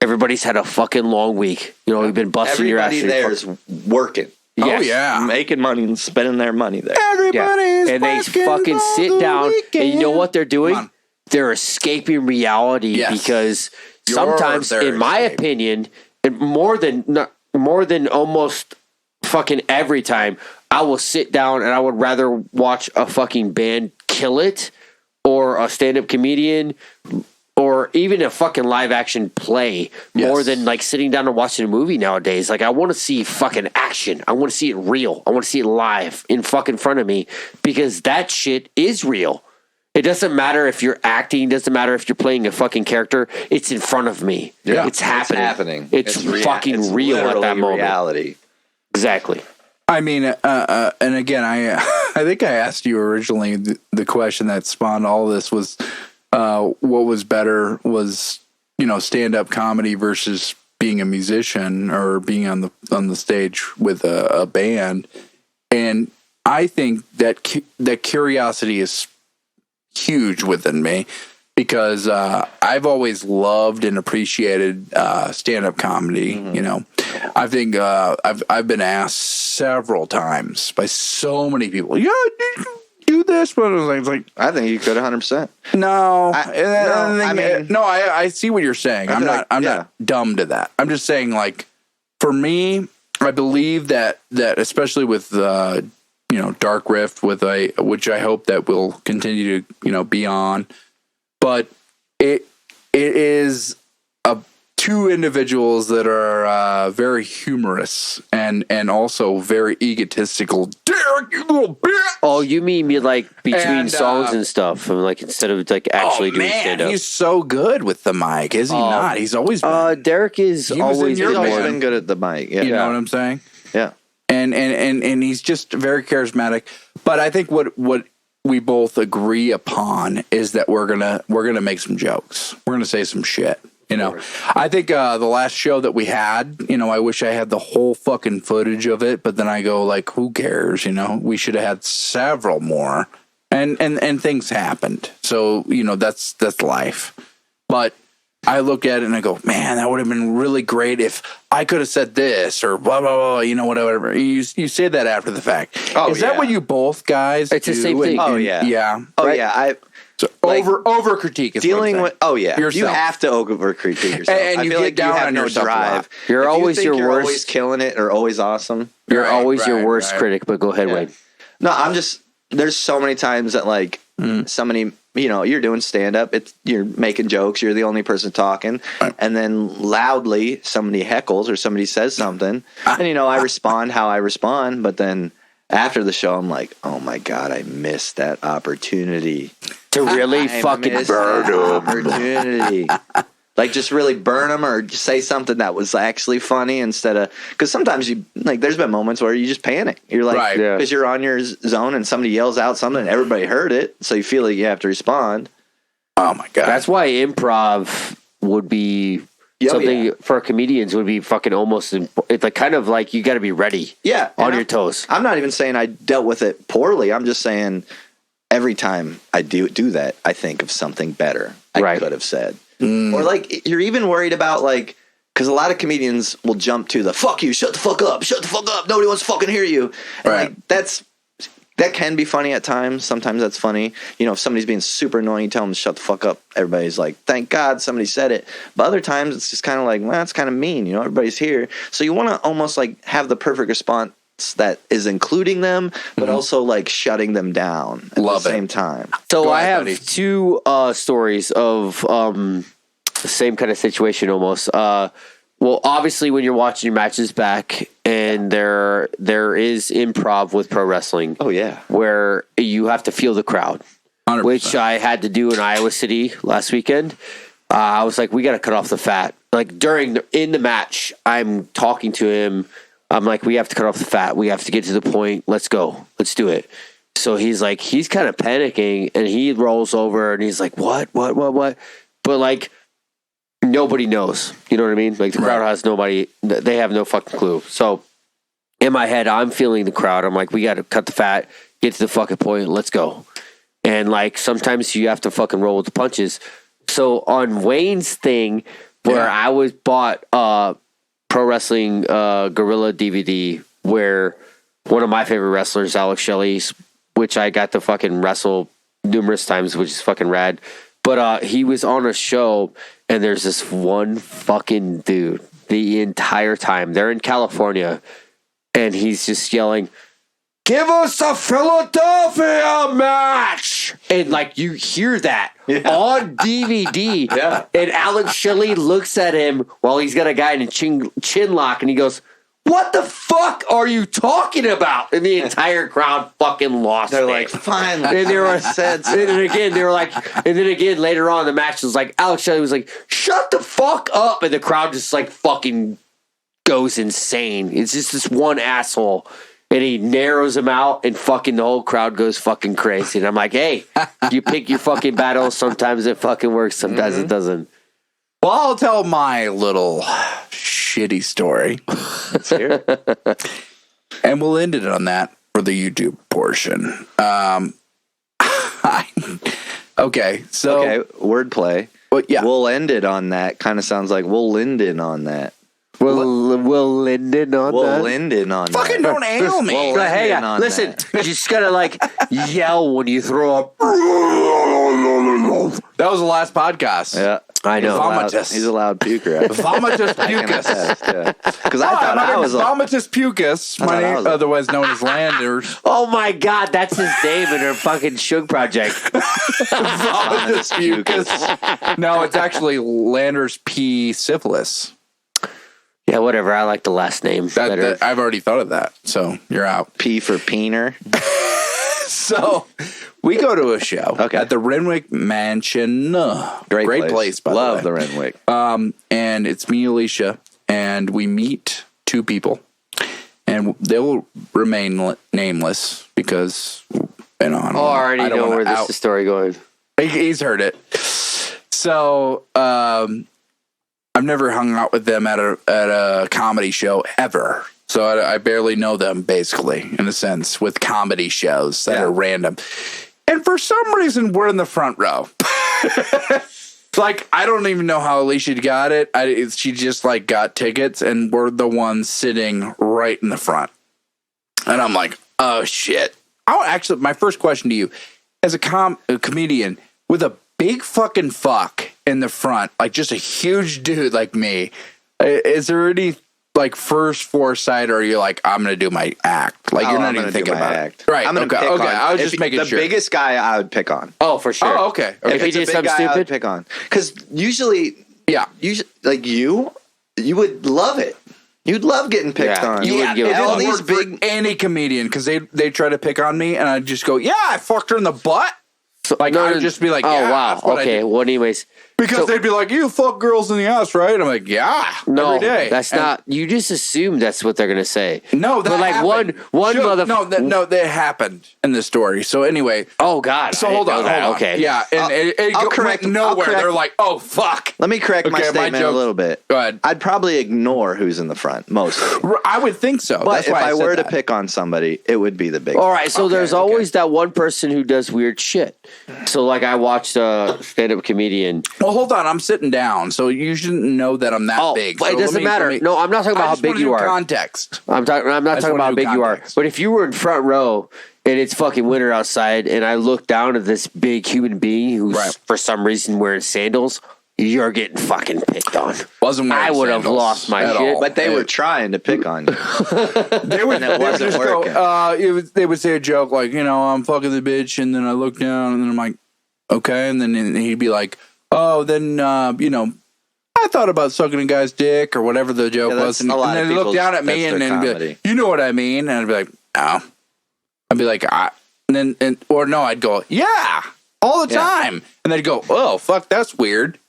Everybody's had a fucking long week. You've been busting your ass. Everybody there is working. Yes. Oh, yeah. Making money and spending their money there. Everybody's And they fucking all sit the down. weekend. And you know what they're doing? They're escaping reality because sometimes, They're in my escaping. opinion, and more than almost fucking every time, I will sit down and I would rather watch a fucking band kill it or a stand-up comedian or even a fucking live action play more than like sitting down and watching a movie nowadays. Like I want to see fucking action. I want to see it real. I want to see it live in fucking front of me because that shit is real. It doesn't matter if you're acting. Doesn't matter if you're playing a fucking character. It's in front of me. Yeah. It's happening. It's fucking it's real at that literally moment. reality. Exactly. I mean, and again, I think I asked you originally the question that spawned all this was what was better was stand-up comedy versus being a musician or being on the stage with a band, and I think that curiosity is huge within me because I've always loved and appreciated stand-up comedy. I think I've been asked several times by so many people, "Yeah, you do this," but it's like I think you could 100%. no. I I see what you're saying. I'm not dumb to that. I'm just saying, like, for me, I believe that especially with Dark Rift, which I hope that will continue to be on, but it is two individuals that are very humorous and also very egotistical. Derek, you little bitch! Oh, you mean me like between And, songs and stuff, and like instead of like actually doing stand up? He's so good with the mic, is he not? He's always been. Derek is He was in always your been He's always band. more. been good at the mic. Yeah. You know what I'm saying? Yeah. and he's just very charismatic. But I think what we both agree upon is that we're gonna make some jokes. We're gonna say some shit. You know, I think the last show that we had, you know, I wish I had the whole fucking footage of it, but then I go like, who cares? You know, we should have had several more, and things happened. So, you know, that's life. But I look at it and I go, man, that would have been really great if I could have said this or blah, blah, blah, you know, whatever. You say that after the fact. Oh, Is that what you both guys It's do? the same thing. Oh, yeah. Yeah. Oh, Right? yeah. So Like, over critique is Dealing what I'm with you Yourself. have to over critique yourself. And I you feel get like down you have on no yourself a lot. drive. You're If always you think your you're worst- always killing it or always awesome. You're Right, always your right, worst right. critic, but go ahead, Wayne. No, I'm just there's so many times that like somebody, you know, you're doing stand up, you're making jokes, you're the only person talking, and then loudly somebody heckles or somebody says something, and you know, I respond how I respond, but then after the show I'm like, oh my god, I missed that opportunity To really fucking burn them. opportunity. Like, just really burn them or just say something that was actually funny instead of, because sometimes you, like, there's been moments where you just panic. You're like, Right. Yeah. because you're on your zone and somebody yells out something and everybody heard it. So you feel like you have to respond. Oh my god. That's why improv would be something for comedians would be fucking almost, it's like kind of like you got to be ready Yeah. on and your toes. I'm not even saying I dealt with it poorly. I'm just saying every time I do that, I think of something better I Right. could have said. Or like, you're even worried about like, because a lot of comedians will jump to the fuck you, shut the fuck up, nobody wants to fucking hear you. And Right. like, that can be funny at times. Sometimes that's funny. You know, if somebody's being super annoying, you tell them to shut the fuck up. Everybody's like, thank God somebody said it. But other times it's just kind of like, well, that's kind of mean. You know, everybody's here. So you want to almost like have the perfect response that is including them, but also like shutting them down at Love the it. same time. So Go I ahead, have buddy. two stories of the same kind of situation almost. Well, obviously, when you're watching your matches back, and there is improv with pro wrestling. Oh, yeah. Where you have to feel the crowd, 100%. which I had to do in Iowa City last weekend. I was like, we got to cut off the fat. Like in the match, I'm talking to him. I'm like, we have to cut off the fat. We have to get to the point. Let's go. Let's do it. So he's like, he's kind of panicking, and he rolls over and he's like, what? But like, nobody knows. You know what I mean? Like, the crowd has nobody. They have no fucking clue. So in my head, I'm feeling the crowd. I'm like, we got to cut the fat, get to the fucking point. Let's go. And like, sometimes you have to fucking roll with the punches. So on Wayne's thing, where I was bought Pro Wrestling Gorilla DVD, where one of my favorite wrestlers, Alex Shelley, which I got to fucking wrestle numerous times, which is fucking rad. But he was on a show, and there's this one fucking dude the entire time. They're in California, and he's just yelling, "Give us a Philadelphia match!" And like, you hear that on DVD. Yeah. And Alex Shelley looks at him while he's got a guy in a chin lock, and he goes, "What the fuck are you talking about?" And the entire crowd fucking lost They're it. like, finally. And they were said and then again, they were like, and then again later on in the match, it was like Alex Shelley was like, "Shut the fuck up," and the crowd just like fucking goes insane. It's just this one asshole, and he narrows him out, and fucking the whole crowd goes fucking crazy. And I'm like, hey, you pick your fucking battles. Sometimes it fucking works. Sometimes it doesn't. Well, I'll tell my little shitty story, Let's hear it. and we'll end it on that for the YouTube portion. Okay, so Okay, wordplay. well, yeah, We'll end it on that. Kind of sounds like we'll Lyndon on that. Will Lyndon on We'll that? Lyndon on fucking that. don't nail me. Well, But hey, Lyndon on listen, that. you just gotta like yell when you throw up. That was the last podcast. Yeah. I know. Vomitus. He's a loud puker. Vomitus pucus. Because I thought I was Vomitus pucus, I thought I my was name, a- otherwise known as Landers. Oh my God, that's his name in her fucking Shug project. Vomitus pucus. No, it's actually Landers P. syphilis. Yeah, whatever. I like the last name better. I've already thought of that, so you're out. P for Peener. So we go to a show at the Renwick Mansion. Great place, by Love the way. the Renwick. And it's me, Alicia, and we meet two people. And and they'll remain nameless because I already know where this story going. He's heard it. So I've never hung out with them at a comedy show ever. So I barely know them, basically, in a sense, with comedy shows that are random. And for some reason, we're in the front row. Like, I don't even know how Alicia got it. She just, like, got tickets, and we're the ones sitting right in the front. And I'm like, oh, shit. Actually, my first question to you, as a comedian with a big fucking fuck in the front, like just a huge dude like me, is there any like first foresight, or are you like, I'm gonna do my act? Like, you're not even thinking about it, right? I'm gonna pick on. I was just making sure. The biggest guy I would pick on. Oh, for sure. Oh, okay. If he did something stupid, I would pick on, because usually, like you would love it. You'd love getting picked on. You would give all these big any comedian, because they try to pick on me, and I just go, yeah, I fucked her in the butt. So, like, I would just be like, oh, wow, okay. Well, anyways. Because they'd be like, you fuck girls in the ass, right? I'm like, yeah, no, every day. That's not. You just assume that's what they're gonna say. No, that but like happened. one motherfucker. No, that happened in the story. So anyway. Oh God. So hold on. Okay. Yeah, and it went nowhere. They're like, oh fuck. Let me correct my statement a little bit. Go ahead. I'd probably ignore who's in the front mostly. I would think so. But that's if why I were to pick on somebody, it would be the big. All right. So there's always that one person who does weird shit. So like I watched a stand-up comedian. Well, hold on. I'm sitting down, so you shouldn't know that I'm that big. So it doesn't matter. No, I'm not talking about how big you are. Context. I'm not talking about how big you are. But if you were in front row and it's fucking winter outside, and I look down at this big human being who's for some reason wearing sandals, you're getting fucking picked on. I would have lost my shit. But they were trying to pick on you. They would. It wasn't working. They would say a joke like, I'm fucking the bitch, and then I look down, and then I'm like, okay, and then he'd be like, oh, then I thought about sucking a guy's dick or whatever the joke was, and then they look down at me and then be like, you know what I mean, and I'd be like, no, I'd be like, I'd go, yeah, all the time, and they'd go, oh, fuck, that's weird.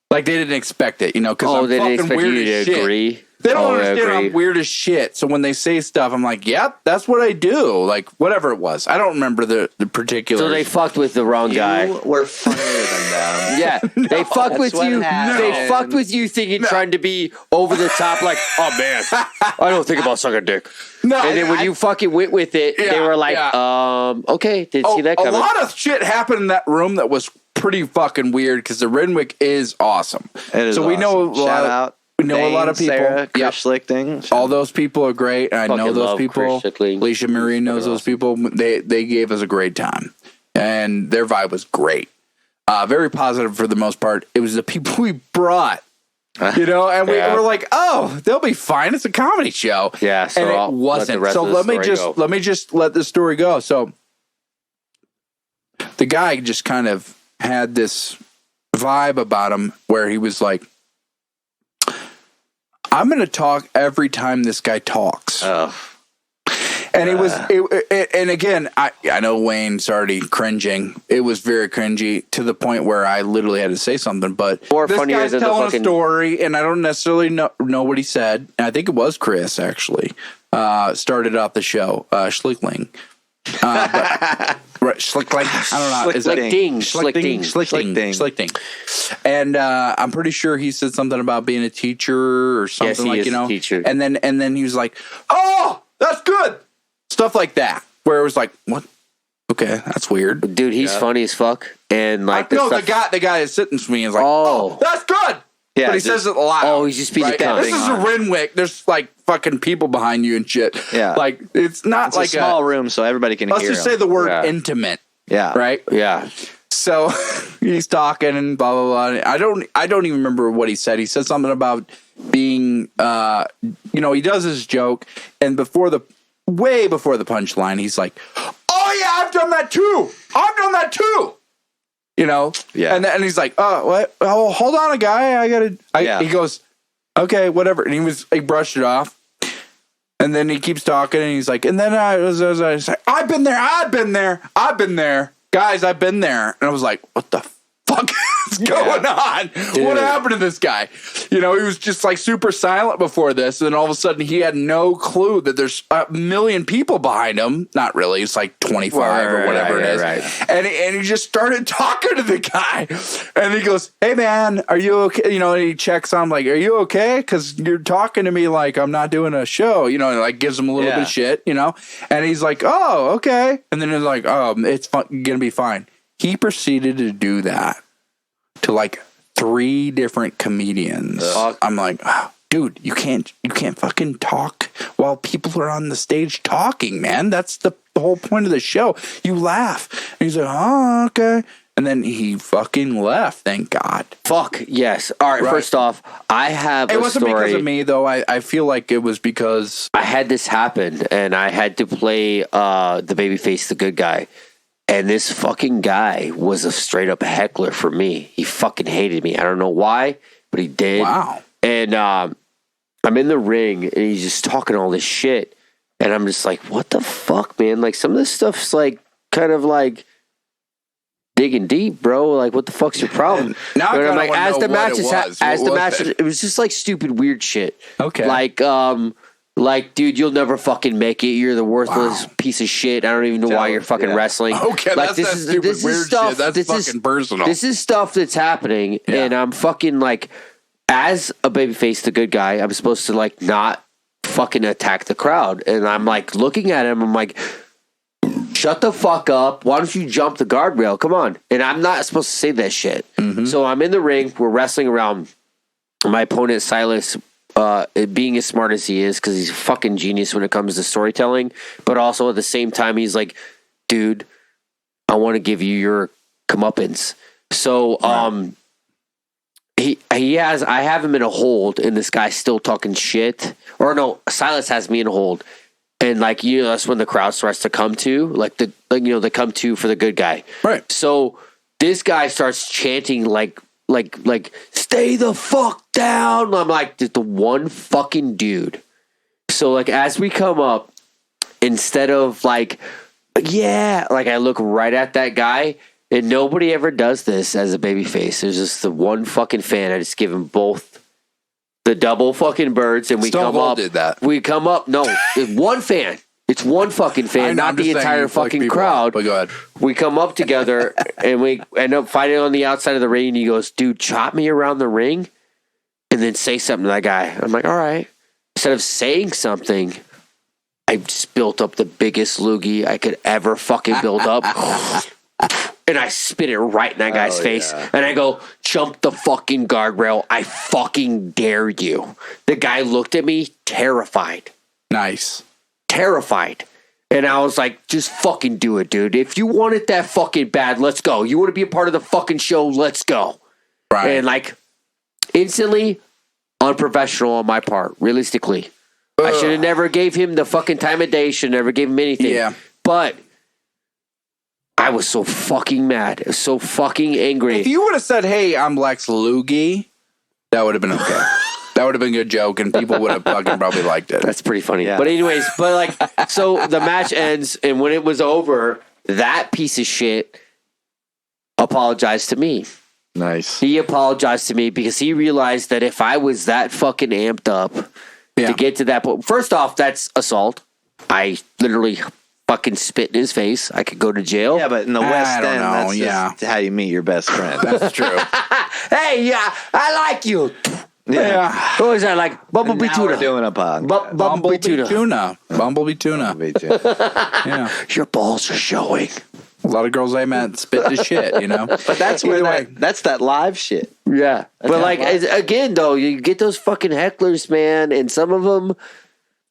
Like, they didn't expect it, because they I'm didn't fucking expect weird you as to shit. agree. They don't understand I'm weird as shit. So when they say stuff, I'm like, yep, that's what I do. Like, whatever it was. I don't remember the particulars. So they fucked with the wrong guy. You were funnier than them. Yeah, they fucked with you. They fucked with you thinking, trying to be over the top, like, oh man, I don't think about sucking dick. No, and then when you fucking went with it, they were like, okay, didn't see that coming. A lot of shit happened in that room that was pretty fucking weird, because the Renwick is awesome. It is awesome. We know Shout out. We know a lot of people. Sarah, Chris Schlichting. All those people are great. I know those people. Alicia Marie knows those people. They gave us a great time, and their vibe was great. Very positive for the most part. It was the people we brought, and we were like, oh, they'll be fine. It's a comedy show. Yeah, so and it wasn't. So let me just let the story go. So the guy just kind of had this vibe about him where he was like, I'm going to talk every time this guy talks. Oh. And and again, I know Wayne's already cringing. It was very cringy to the point where I literally had to say something. But this guy's telling a story, and I don't necessarily know what he said. And I think it was Chris, actually, started off the show, Schlickling. Schlickling. I don't know. Schlickting. And I'm pretty sure he said something about being a teacher or something, teacher. And then he was like, "Oh, that's good." Stuff like that, where it was like, "What? Okay, that's weird." Dude, he's funny as fuck. And like, the guy is sitting to me is like, "Oh, that's good." Yeah, but he says it a lot. Oh, he's just being a cunt. This is a Renwick. There's like fucking people behind you and shit. Yeah, like it's not like a small room, so everybody can hear. Let's just say the word intimate. Yeah. Right. Yeah. So he's talking and blah blah blah. I don't even remember what he said. He said something about being, he does his joke, and way before the punchline, he's like, "Oh yeah, I've done that too. I've done that too." Yeah. And he's like, "Oh, what? Oh, hold on, a guy. He goes, "Okay, whatever." And he brushed it off. And then he keeps talking, and he's like, and then I was like, I've been there, guys, I've been there. And I was like, what the fuck? What's going on? What happened to this guy? You know, he was just like super silent before this, and then all of a sudden he had no clue that there's a million people behind him. Not really. It's like 25 or whatever it is. Right. And he just started talking to the guy, and he goes, "Hey man, are you okay?" You know, and he checks on him like, "Are you okay? Because you're talking to me like I'm not doing a show." You know, and like gives him a little bit of shit. You know, and he's like, "Oh, okay." And then he's like, "Oh, it's gonna be fine." He proceeded to do that to like 3 different comedians. I'm like, oh, dude, you can't fucking talk while people are on the stage talking, man. That's the whole point of the show. You laugh. And he's like, "Oh, okay." And then he fucking left. Thank God. Fuck yes. All right. First off, I have. It wasn't because of me though. I feel like it was because I had this happen, and I had to play the babyface, the good guy. And this fucking guy was a straight up heckler for me. He fucking hated me. I don't know why, but he did. Wow. And I'm in the ring, and he's just talking all this shit. And I'm just like, what the fuck, man? Like, some of this stuff's like, kind of like digging deep, bro. Like, what the fuck's your problem? Now but I I'm like, wanna as know the what match it is, was. as What the was match, it? it was just like stupid, weird shit. Okay. Like, dude, you'll never fucking make it. You're the worthless piece of shit. I don't even know why you're fucking wrestling. Okay, like, that's that stupid weird shit. That's fucking personal. This is stuff that's happening, and I'm fucking like, as a babyface, the good guy, I'm supposed to like not fucking attack the crowd, and I'm like looking at him. I'm like, shut the fuck up. Why don't you jump the guardrail? Come on. And I'm not supposed to say that shit. So I'm in the ring. We're wrestling around. My opponent, Silas, being as smart as he is, because he's a fucking genius when it comes to storytelling, but also at the same time, he's like, dude, I want to give you your comeuppance. So I have him in a hold, and this guy's still talking shit. Or no, Silas has me in a hold. And like, you know, that's when the crowd starts to come to, they come to for the good guy. Right. So this guy starts chanting like stay the fuck down. I'm like, the one fucking dude. So like, as we come up, instead of like, yeah, like I look right at that guy, and nobody ever does this as a babyface. There's just the one fucking fan. I just give him both the double fucking birds, and we Stone come Cold up. did that. We come up. No, it's one fan. It's one fucking fan, not the entire fucking crowd. But go ahead. We come up together, and we end up fighting on the outside of the ring. And he goes, dude, chop me around the ring and then say something to that guy. I'm like, all right. Instead of saying something, I just built up the biggest loogie I could ever fucking build up. And I spit it right in that guy's face. Yeah. And I go, jump the fucking guardrail. I fucking dare you. The guy looked at me terrified. Nice. Terrified. And I was like, just fucking do it, dude. If you want it that fucking bad, let's go. You want to be a part of the fucking show, let's go. Right. And like, instantly unprofessional on my part, realistically. I should have never gave him the fucking time of day, should never gave him anything. Yeah. But I was so fucking mad. I was so fucking angry. If you would have said, "Hey, I'm Lex Lugie," that would have been okay. That would have been a good joke, and people would have fucking probably liked it. That's pretty funny. Yeah. But anyways, so the match ends, and when it was over, that piece of shit apologized to me. Nice. He apologized to me because he realized that if I was that fucking amped up to get to that point, first off, that's assault. I literally fucking spit in his face. I could go to jail. Yeah, but in the West I don't End, know, that's just how you meet your best friend. That's true. Hey, yeah, I like you. Yeah. What was that like? Bumblebee Now we're tuna. doing a podcast. Bumblebee tuna. Bumblebee tuna. Yeah. Your balls are showing. A lot of girls I met spit to shit, you know? But that's where that's that live shit. Yeah. But like, again, though, you get those fucking hecklers, man, and some of them,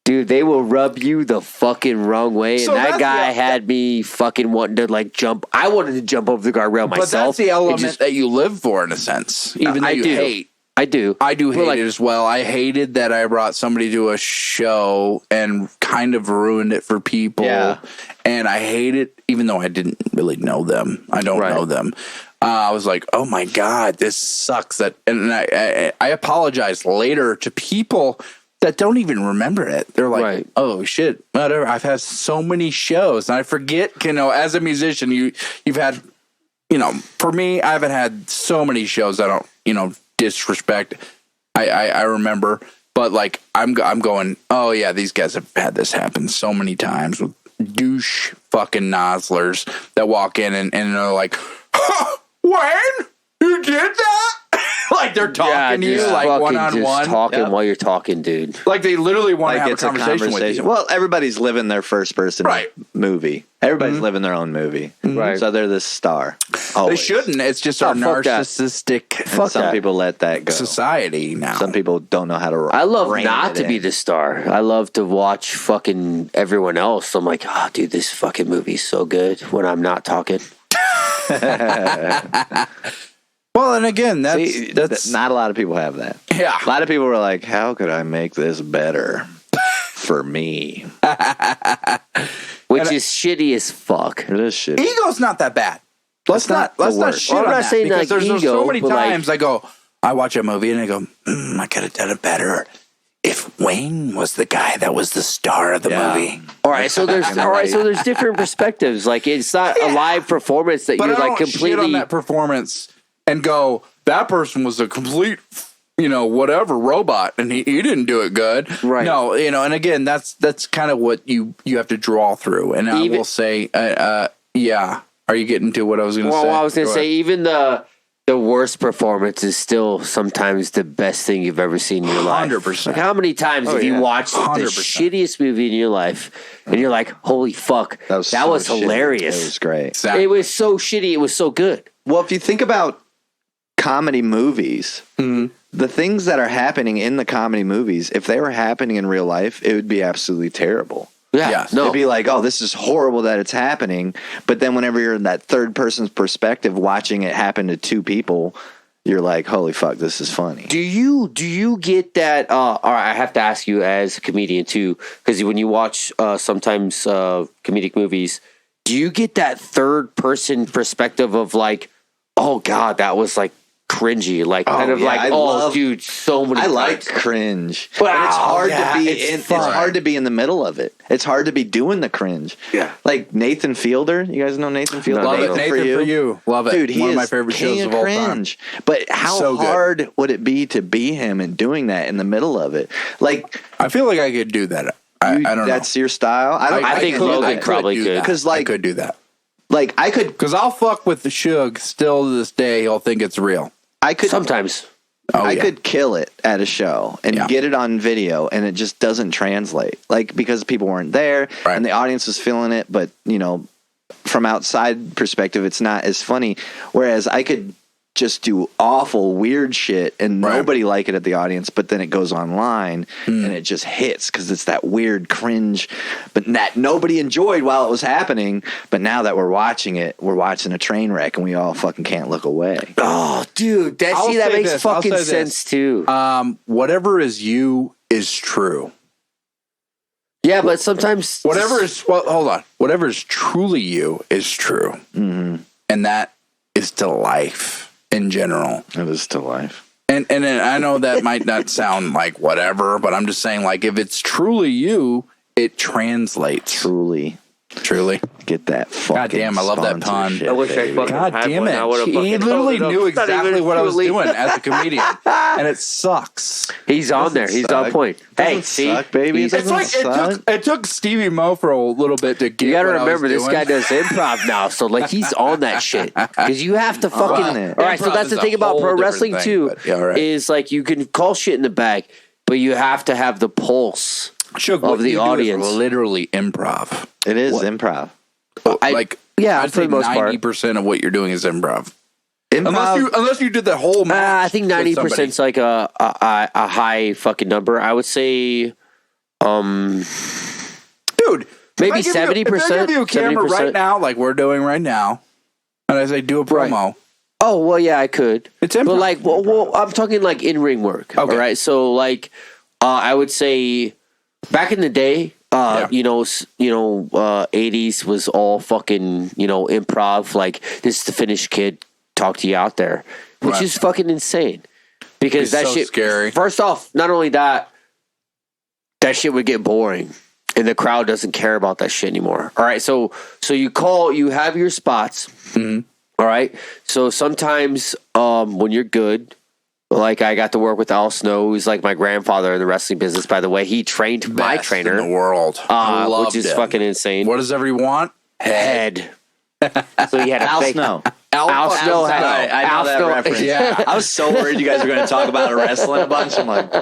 dude, they will rub you the fucking wrong way. So and that that's guy had me fucking wanting to like jump. I wanted to jump over the guardrail myself. But that's the element that you live for, in a sense. Even though I you do. hate. I do. I do hate like, it as well. I hated that I brought somebody to a show and kind of ruined it for people. Yeah. And I hate it, even though I didn't really know them. I don't know them. I was like, oh my God, this sucks. And I apologized later to people that don't even remember it. They're like, oh shit, whatever. I've had so many shows, and I forget. You know, as a musician, you've had for me, I haven't had so many shows I don't, disrespect. I remember, but like I'm going, oh yeah, these guys have had this happen so many times with douche fucking nozzlers that walk in and they're like, huh, Wayne, you did that? Like they're talking to you like one-on-one. Talking while you're talking, dude. Like they literally want to have a conversation with you. Well, everybody's living their first person movie. Everybody's living their own movie. Right. So they're the star. They Always. shouldn't. It's just our narcissistic And some people let that go. society now. Some people don't know how to I love rein not it to be in. the star. I love to watch fucking everyone else. I'm like, oh, dude, this fucking movie's so good when I'm not talking. Well, and again, that's not a lot of people have that. Yeah. A lot of people were like, how could I make this better for me? Which is shitty as fuck. It is shit. Ego's not that bad. Let's not shit Well, I'm on not that, saying because like there's ego, so many but, like- times I watch a movie and I go, I could have done it better if Wayne was the guy that was the star of the movie. All right, so there's different perspectives. Like it's not a live performance that But you're I don't like shit on completely. that performance and go, that person was a complete, whatever robot, and he didn't do it good. Right. No, and again, that's kind of what you have to draw through. And I will say, yeah. Are you getting to what I was going to say? Well, I was going to say even the worst performance is still sometimes the best thing you've ever seen in your life. 100%. Like how many times have you watched the 100%. shittiest movie in your life and you're like, holy fuck, that was shitty. hilarious. It was great. Exactly. It was so shitty. It was so good. Well, if you think about comedy movies, the things that are happening in the comedy movies, if they were happening in real life, it would be absolutely terrible. Yeah, Yes. no. It'd be like, oh, this is horrible that it's happening. But then whenever you're in that third person's perspective, watching it happen to two people, you're like, holy fuck, this is funny. Do you get that? All right, I have to ask you as a comedian too, because when you watch sometimes comedic movies, do you get that third person perspective of like, oh god, that was like cringy, like kind of yeah, like, dude, so many. I like times. cringe, Wow, but it's hard yeah, to be. it's It's hard to be in the middle of it. It's hard to be doing the cringe. Yeah. like Nathan Fielder. You guys know Nathan Fielder? Love it. Nathan for you. Love it. Dude, he One is of my favorite king shows of of all time. cringe. But how So good. hard would it be to be him and doing that in the middle of it? Like, I feel like I could do that. I don't know. that's your style. I think Logan probably do could. that. 'Cause, like- I could do that. Like I could, Because I'll fuck with the Shug still to this day. He'll think it's real. I could Sometimes. Oh, I yeah. could kill it at a show and Yeah. get it on video, and it just doesn't translate. Like, because people weren't there Right. and the audience was feeling it, but from outside perspective, it's not as funny. Whereas I could just do awful, weird shit and Right. nobody like it at the audience, but then it goes online and it just hits because it's that weird cringe, but that nobody enjoyed while it was happening. But now that we're watching it, we're watching a train wreck and we all fucking can't look away. Oh, dude, that I'll say makes this, I'll fucking say this. sense too. Whatever is you is true. Yeah, but sometimes Hold on. Whatever is truly you is true. Mm-hmm. And that is to life in general. It is to life. And I know that might not sound like whatever, but I'm just saying, like, if it's truly you, it translates. Truly. Get that fucking God damn, I love that pun. sponsorship, I wish I baby. fucking God had damn one. I would've it. He fucking literally told it. knew It's not exactly even what I was truly. doing as a comedian. And it sucks. He's on there. He's on suck. point. Hey, Doesn't see, suck, baby. He's- It It's like suck. it took Stevie Mo for a little bit to get You gotta what I was remember, this doing. guy does improv now, so like he's on that shit. Because you have to fucking. on it. All right, so Improv that's the is thing a about whole pro different wrestling thing, too. but yeah, all right. Is like you can call shit in the bag, but you have to have the pulse Shug, of what the you do is audience. literally improv. It is improv. Yeah, I'd for say the most part. 90% of what you're doing is improv. Improv. Unless you did the whole match. I think with 90% is like a high fucking number. I would say, dude. maybe if I give you- 70%, If I give you a camera 70%. right now, like we're doing right now, and I say do a promo, oh well, yeah, I could. It's improv. But like, well, I'm talking like in ring work. Okay. All right, so like, I would say back in the day. Yeah. 80s was all fucking, improv. Like, this is the finished kid, talk to you out there, which Right. is fucking insane. Because It's that so shit, scary. First off, not only that shit would get boring, and the crowd doesn't care about that shit anymore. All right, so you have your spots. Mm-hmm. All right. So sometimes when you're good, like I got to work with Al Snow, who's like my grandfather in the wrestling business, by the way. He trained my Best trainer. in the world. I loved which is him. fucking insane. What does everyone want? Head. So he had a Al fake. Snow. Al Snow had I know Al that Snow- reference. Yeah. I was so worried you guys were going to talk about wrestling a bunch. I'm like,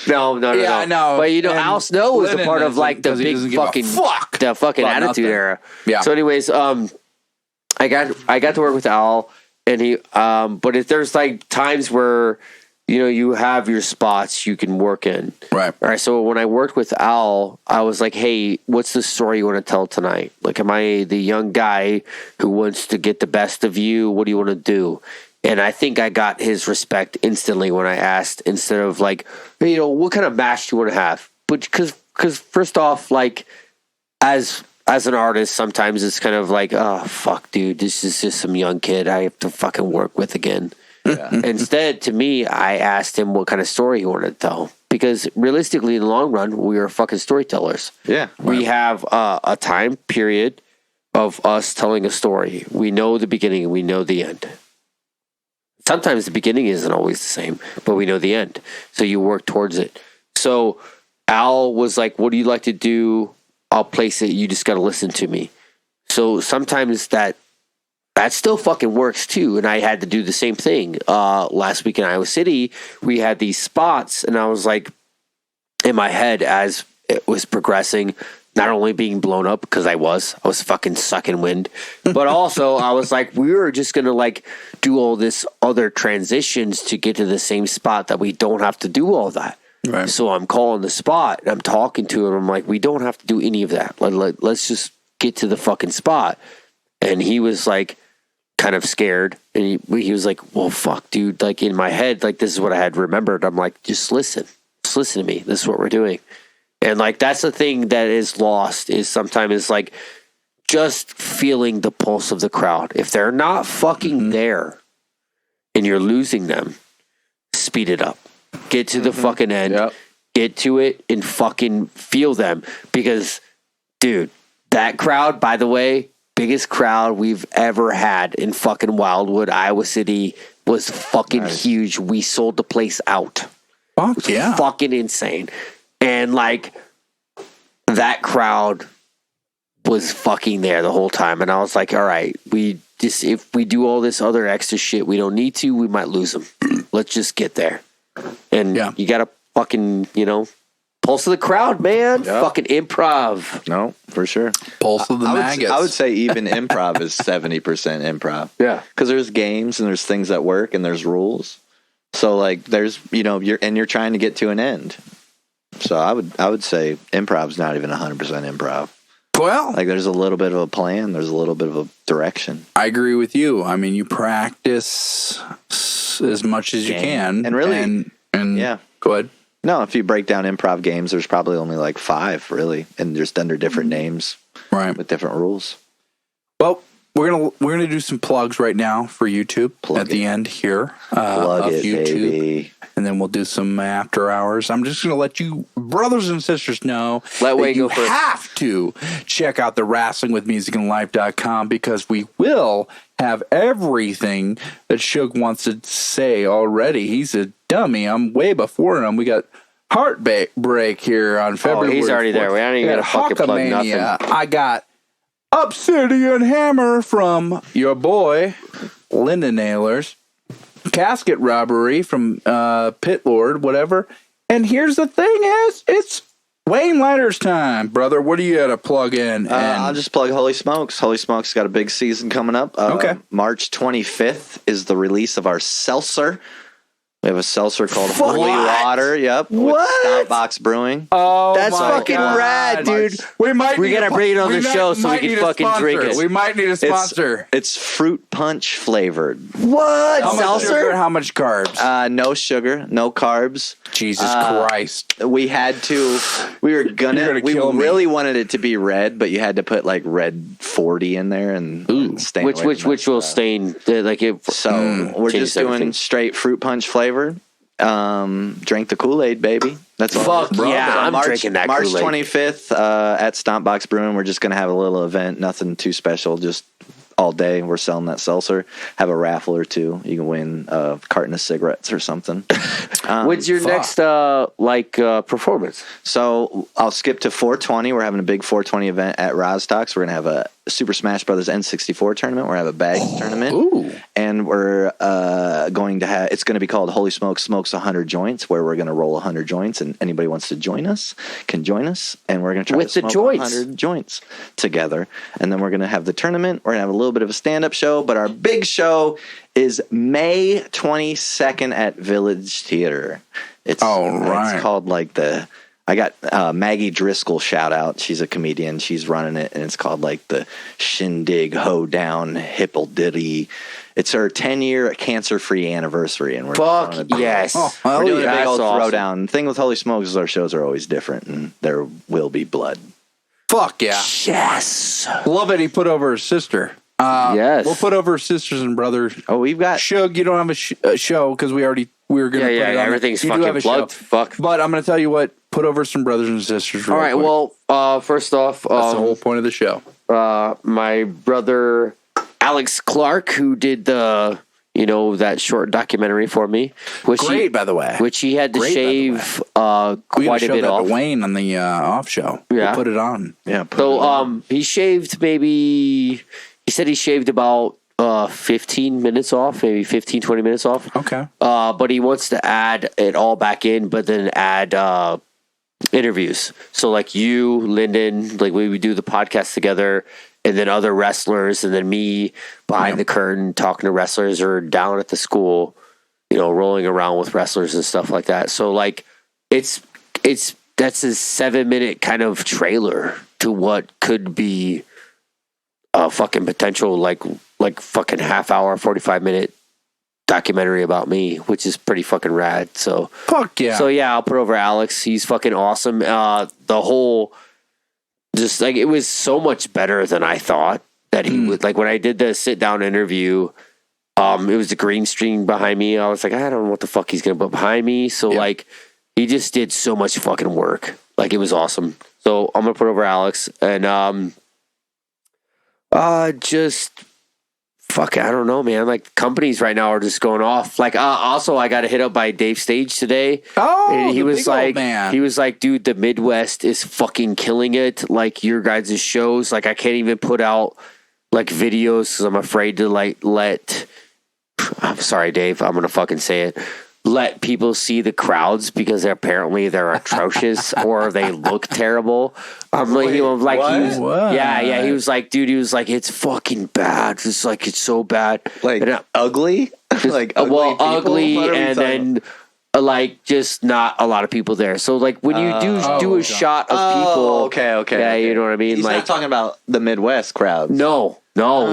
No. Yeah, I know. But you know, And Al Snow was a Lyndon part of doesn't, like the 'cause he big doesn't give a fucking fuck the fucking about attitude nothing. era. Yeah. So, anyways, I got to work with Al, and he. But if there's like times where you have your spots you can work in. Right. All right. So when I worked with Al, I was like, hey, what's the story you want to tell tonight? Like, am I the young guy who wants to get the best of you? What do you want to do? And I think I got his respect instantly when I asked, instead of like, hey, what kind of match do you want to have? But because first off, like, as an artist, sometimes it's kind of like, oh, fuck, dude, this is just some young kid I have to fucking work with again. yeah. Instead, to me, I asked him what kind of story he wanted to tell. Because realistically, in the long run, we are fucking storytellers. Yeah. We have a time period of us telling a story. We know the beginning, we know the end. Sometimes the beginning isn't always the same, but we know the end. So you work towards it. So Al was like, what do you like to do? I'll place it. You just got to listen to me. So sometimes that still fucking works too. And I had to do the same thing. Last week in Iowa City, we had these spots, and I was like, in my head as it was progressing, not only being blown up because I was fucking sucking wind, but also I was like, we were just going to like do all this other transitions to get to the same spot that we don't have to do all that. Right. So I'm calling the spot and I'm talking to him. I'm like, we don't have to do any of that. Let's just get to the fucking spot. And he was like kind of scared. And he was like, well, fuck, dude. Like in my head, like this is what I had remembered. I'm like, just listen. Just listen to me. This is what we're doing. And like that's the thing that is lost, is sometimes it's like just feeling the pulse of the crowd. If they're not fucking there and you're losing them, speed it up. Get to the fucking end. Yep. Get to it and fucking feel them. Because, dude, that crowd, by the way, biggest crowd we've ever had in fucking Wildwood, Iowa City, was fucking huge. We sold the place out. Fuck yeah. Fucking insane. And like that crowd was fucking there the whole time. And I was like, all right, if we do all this other extra shit we don't need to, we might lose them. Let's just get there. And you got to fucking, pulse of the crowd, man. Yep. Fucking improv. No, for sure. Pulse of the maggots. I would say even improv is 70% improv. Yeah. Because there's games and there's things that work and there's rules. So like there's, you're trying to get to an end. So I would say improv's not even 100% improv. Well, Like there's a little bit of a plan. There's a little bit of a direction. I agree with you. I mean, you practice as much as you can. And really- and Yeah. go ahead. No, if you break down improv games, there's probably only like 5 really, and just under different names Right. with different rules. Well, we're gonna do some plugs right now for YouTube Plug at the it. end here Plug of it, YouTube, baby. and then we'll do some after hours. I'm just gonna let you brothers and sisters know Let that Wade you go first. have to check out the wrestlingwithmusicandlife.com, because we will have everything that Shug wants to say already. He's a dummy. I'm way before him. We got Heartbreak here on February. he's already 4th. there. We don't even We gotta got fucking plug Hulkamania. nothing. I got Obsidian Hammer from your boy Lyndon Ehlers. Casket Robbery from Pit Lord, whatever. And here's the thing is, it's Wayne Lighters time, brother. What do you got to plug in? I'll just plug Holy Smokes. Holy Smokes got a big season coming up. Okay. March 25th is the release of our seltzer. We have a seltzer called Holy What? Water. Yep. What? With Stout Box Brewing. Oh, That's my fucking God. rad, dude. We might We need gotta a- bring it on we the might- show so we might can need a fucking drink sponsor. it. We might need a sponsor. It's fruit punch flavored. What? How much sugar? Seltzer? How much carbs? No sugar, no carbs. Jesus Christ. We had to. We were You're gonna. gonna We kill me. really wanted it to be red, but you had to put like red 40 in there and stain Which away from which that will stuff. stain like it. So we're changes just doing everything. straight fruit punch flavored. Drink the Kool-Aid, baby. That's all. Fuck yeah, So I'm drinking that March Kool-Aid. 25th at Stomp Box Brewing. We're just gonna have a little event. Nothing too special. Just all day. We're selling that seltzer. Have a raffle or two. You can win a carton of cigarettes or something. What's your next performance? So I'll skip to 420. We're having a big 420 event at Rostock's. We're gonna have a Super Smash Brothers N64 tournament. We're gonna have a bag tournament. Ooh. And we're going to have, it's going to be called Holy Smokes Smokes 100 Joints, where we're going to roll 100 joints, and anybody wants to join us can join us, and we're going to try With to the smoke joints. 100 joints together. And then we're going to have the tournament. We're going to have a little bit of a stand-up show, but our big show is May 22nd at Village Theater. It's called like I got Maggie Driscoll shout out. She's a comedian. She's running it, and it's called like the Shindig Hoedown Hippoldiddy. It's her 10-year cancer-free anniversary, and we're yes. we're doing a big old awesome. throwdown. Thing with Holy Smokes is our shows are always different, and there will be blood. Fuck yeah. Yes. Love it. He put over his sister. Yes. We'll put over sisters and brothers. Oh, we've got Shug, you don't have a show because we were going to put it on. Everything's You do have fucking a show. plugged. Fuck. But I'm going to tell you what, put over some brothers and sisters real All right. quick. Well, first off, That's the whole point of the show. my brother Alex Clark, who did that short documentary for me, which By the way. which he had to Great, by the shave We gotta quite a show bit that off. to Wayne on the off show. Yeah. We'll put it on. yeah. So he shaved he said he shaved about 15 minutes off, maybe 15, 20 minutes off. Okay. But he wants to add it all back in, but then add interviews. So like you, Lyndon, like we would do the podcast together, and then other wrestlers, and then me behind the curtain talking to wrestlers or down at the school, rolling around with wrestlers and stuff like that. So like that's a 7-minute kind of trailer to what could be a fucking potential like fucking half hour, 45-minute documentary about me, which is pretty fucking rad. So Fuck yeah. So yeah, I'll put over Alex. He's fucking awesome. The whole, just like, it was so much better than I thought that he would. Like when I did the sit down interview, it was a green screen behind me. I was like, I don't know what the fuck he's gonna put behind me. So like, he just did so much fucking work. Like it was awesome. So I'm gonna put over Alex, and just. Fuck, I don't know, man. Like companies right now are just going off. Like, also, I got hit up by Dave Stage today. Oh, and he the was big like, old man. he was like, dude, the Midwest is fucking killing it. Like your guys' shows, like I can't even put out like videos because I'm afraid to let. I'm sorry, Dave. I'm gonna fucking say it. Let people see the crowds because they're atrocious or they look terrible. I'm like, he was like, yeah. He was like, dude, it's fucking bad. It's like, it's so bad. like And ugly, like ugly, well, people? ugly, What are we and talking then like just not a lot of people there. So like when you do a shot of people, okay. yeah, you know what I mean. He's like, not talking about the Midwest crowds. no,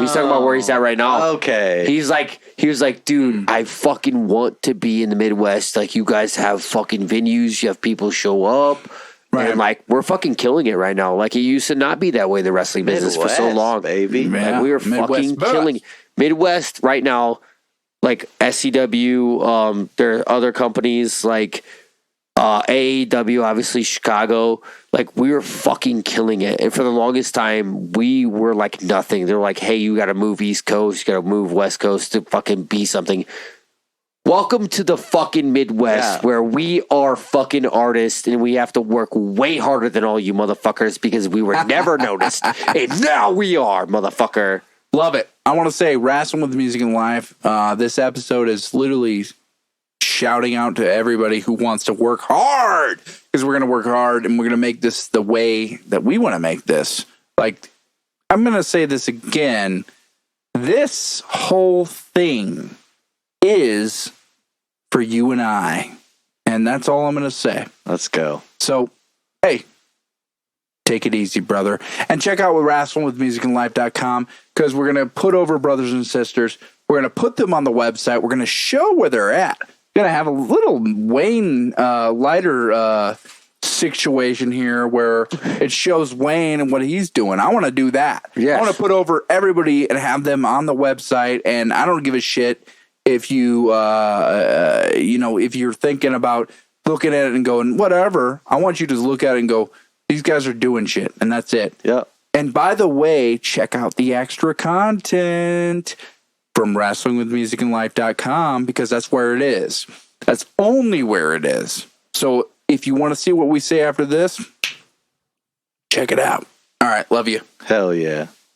he's talking about where he's at right now. Okay. He was like, dude, I fucking want to be in the Midwest. Like, you guys have fucking venues. You have people show up. Right. And, like, we're fucking killing it right now. Like, it used to not be that way in the wrestling business for so Midwest, long. baby. Man. Like, we were Midwest fucking best. killing Midwest right now. Like, SCW, there are other companies like AEW, obviously Chicago. Like, we were fucking killing it. And for the longest time, we were like nothing. They're like, hey, you got to move East Coast, you got to move West Coast to fucking be something. Welcome to the fucking Midwest, where we are fucking artists and we have to work way harder than all you motherfuckers because we were never noticed. And now we are, motherfucker. Love it. I want to say, Wrastlin with Music and Life. This episode is literally shouting out to everybody who wants to work hard, because we're going to work hard and we're going to make this the way that we want to make this. Like, I'm going to say this again. This whole thing is for you and I. And that's all I'm going to say. Let's go. So, hey, take it easy, brother. And check out wrestlinwithmusicandlife.com, because we're going to put over brothers and sisters. We're going to put them on the website. We're going to show where they're at. We're going to have a little Wayne LYTER situation here where it shows Wayne and what he's doing. I want to do that. Yes. I want to put over everybody and have them on the website. And I don't give a shit if you, if you're thinking about looking at it and going, whatever. I want you to look at it and go, these guys are doing shit, and that's it. Yep. And by the way, check out the extra content from wrestlingwithmusicandlife.com because that's where it is. That's only where it is. So if you want to see what we say after this, check it out. All right. Love you. Hell yeah.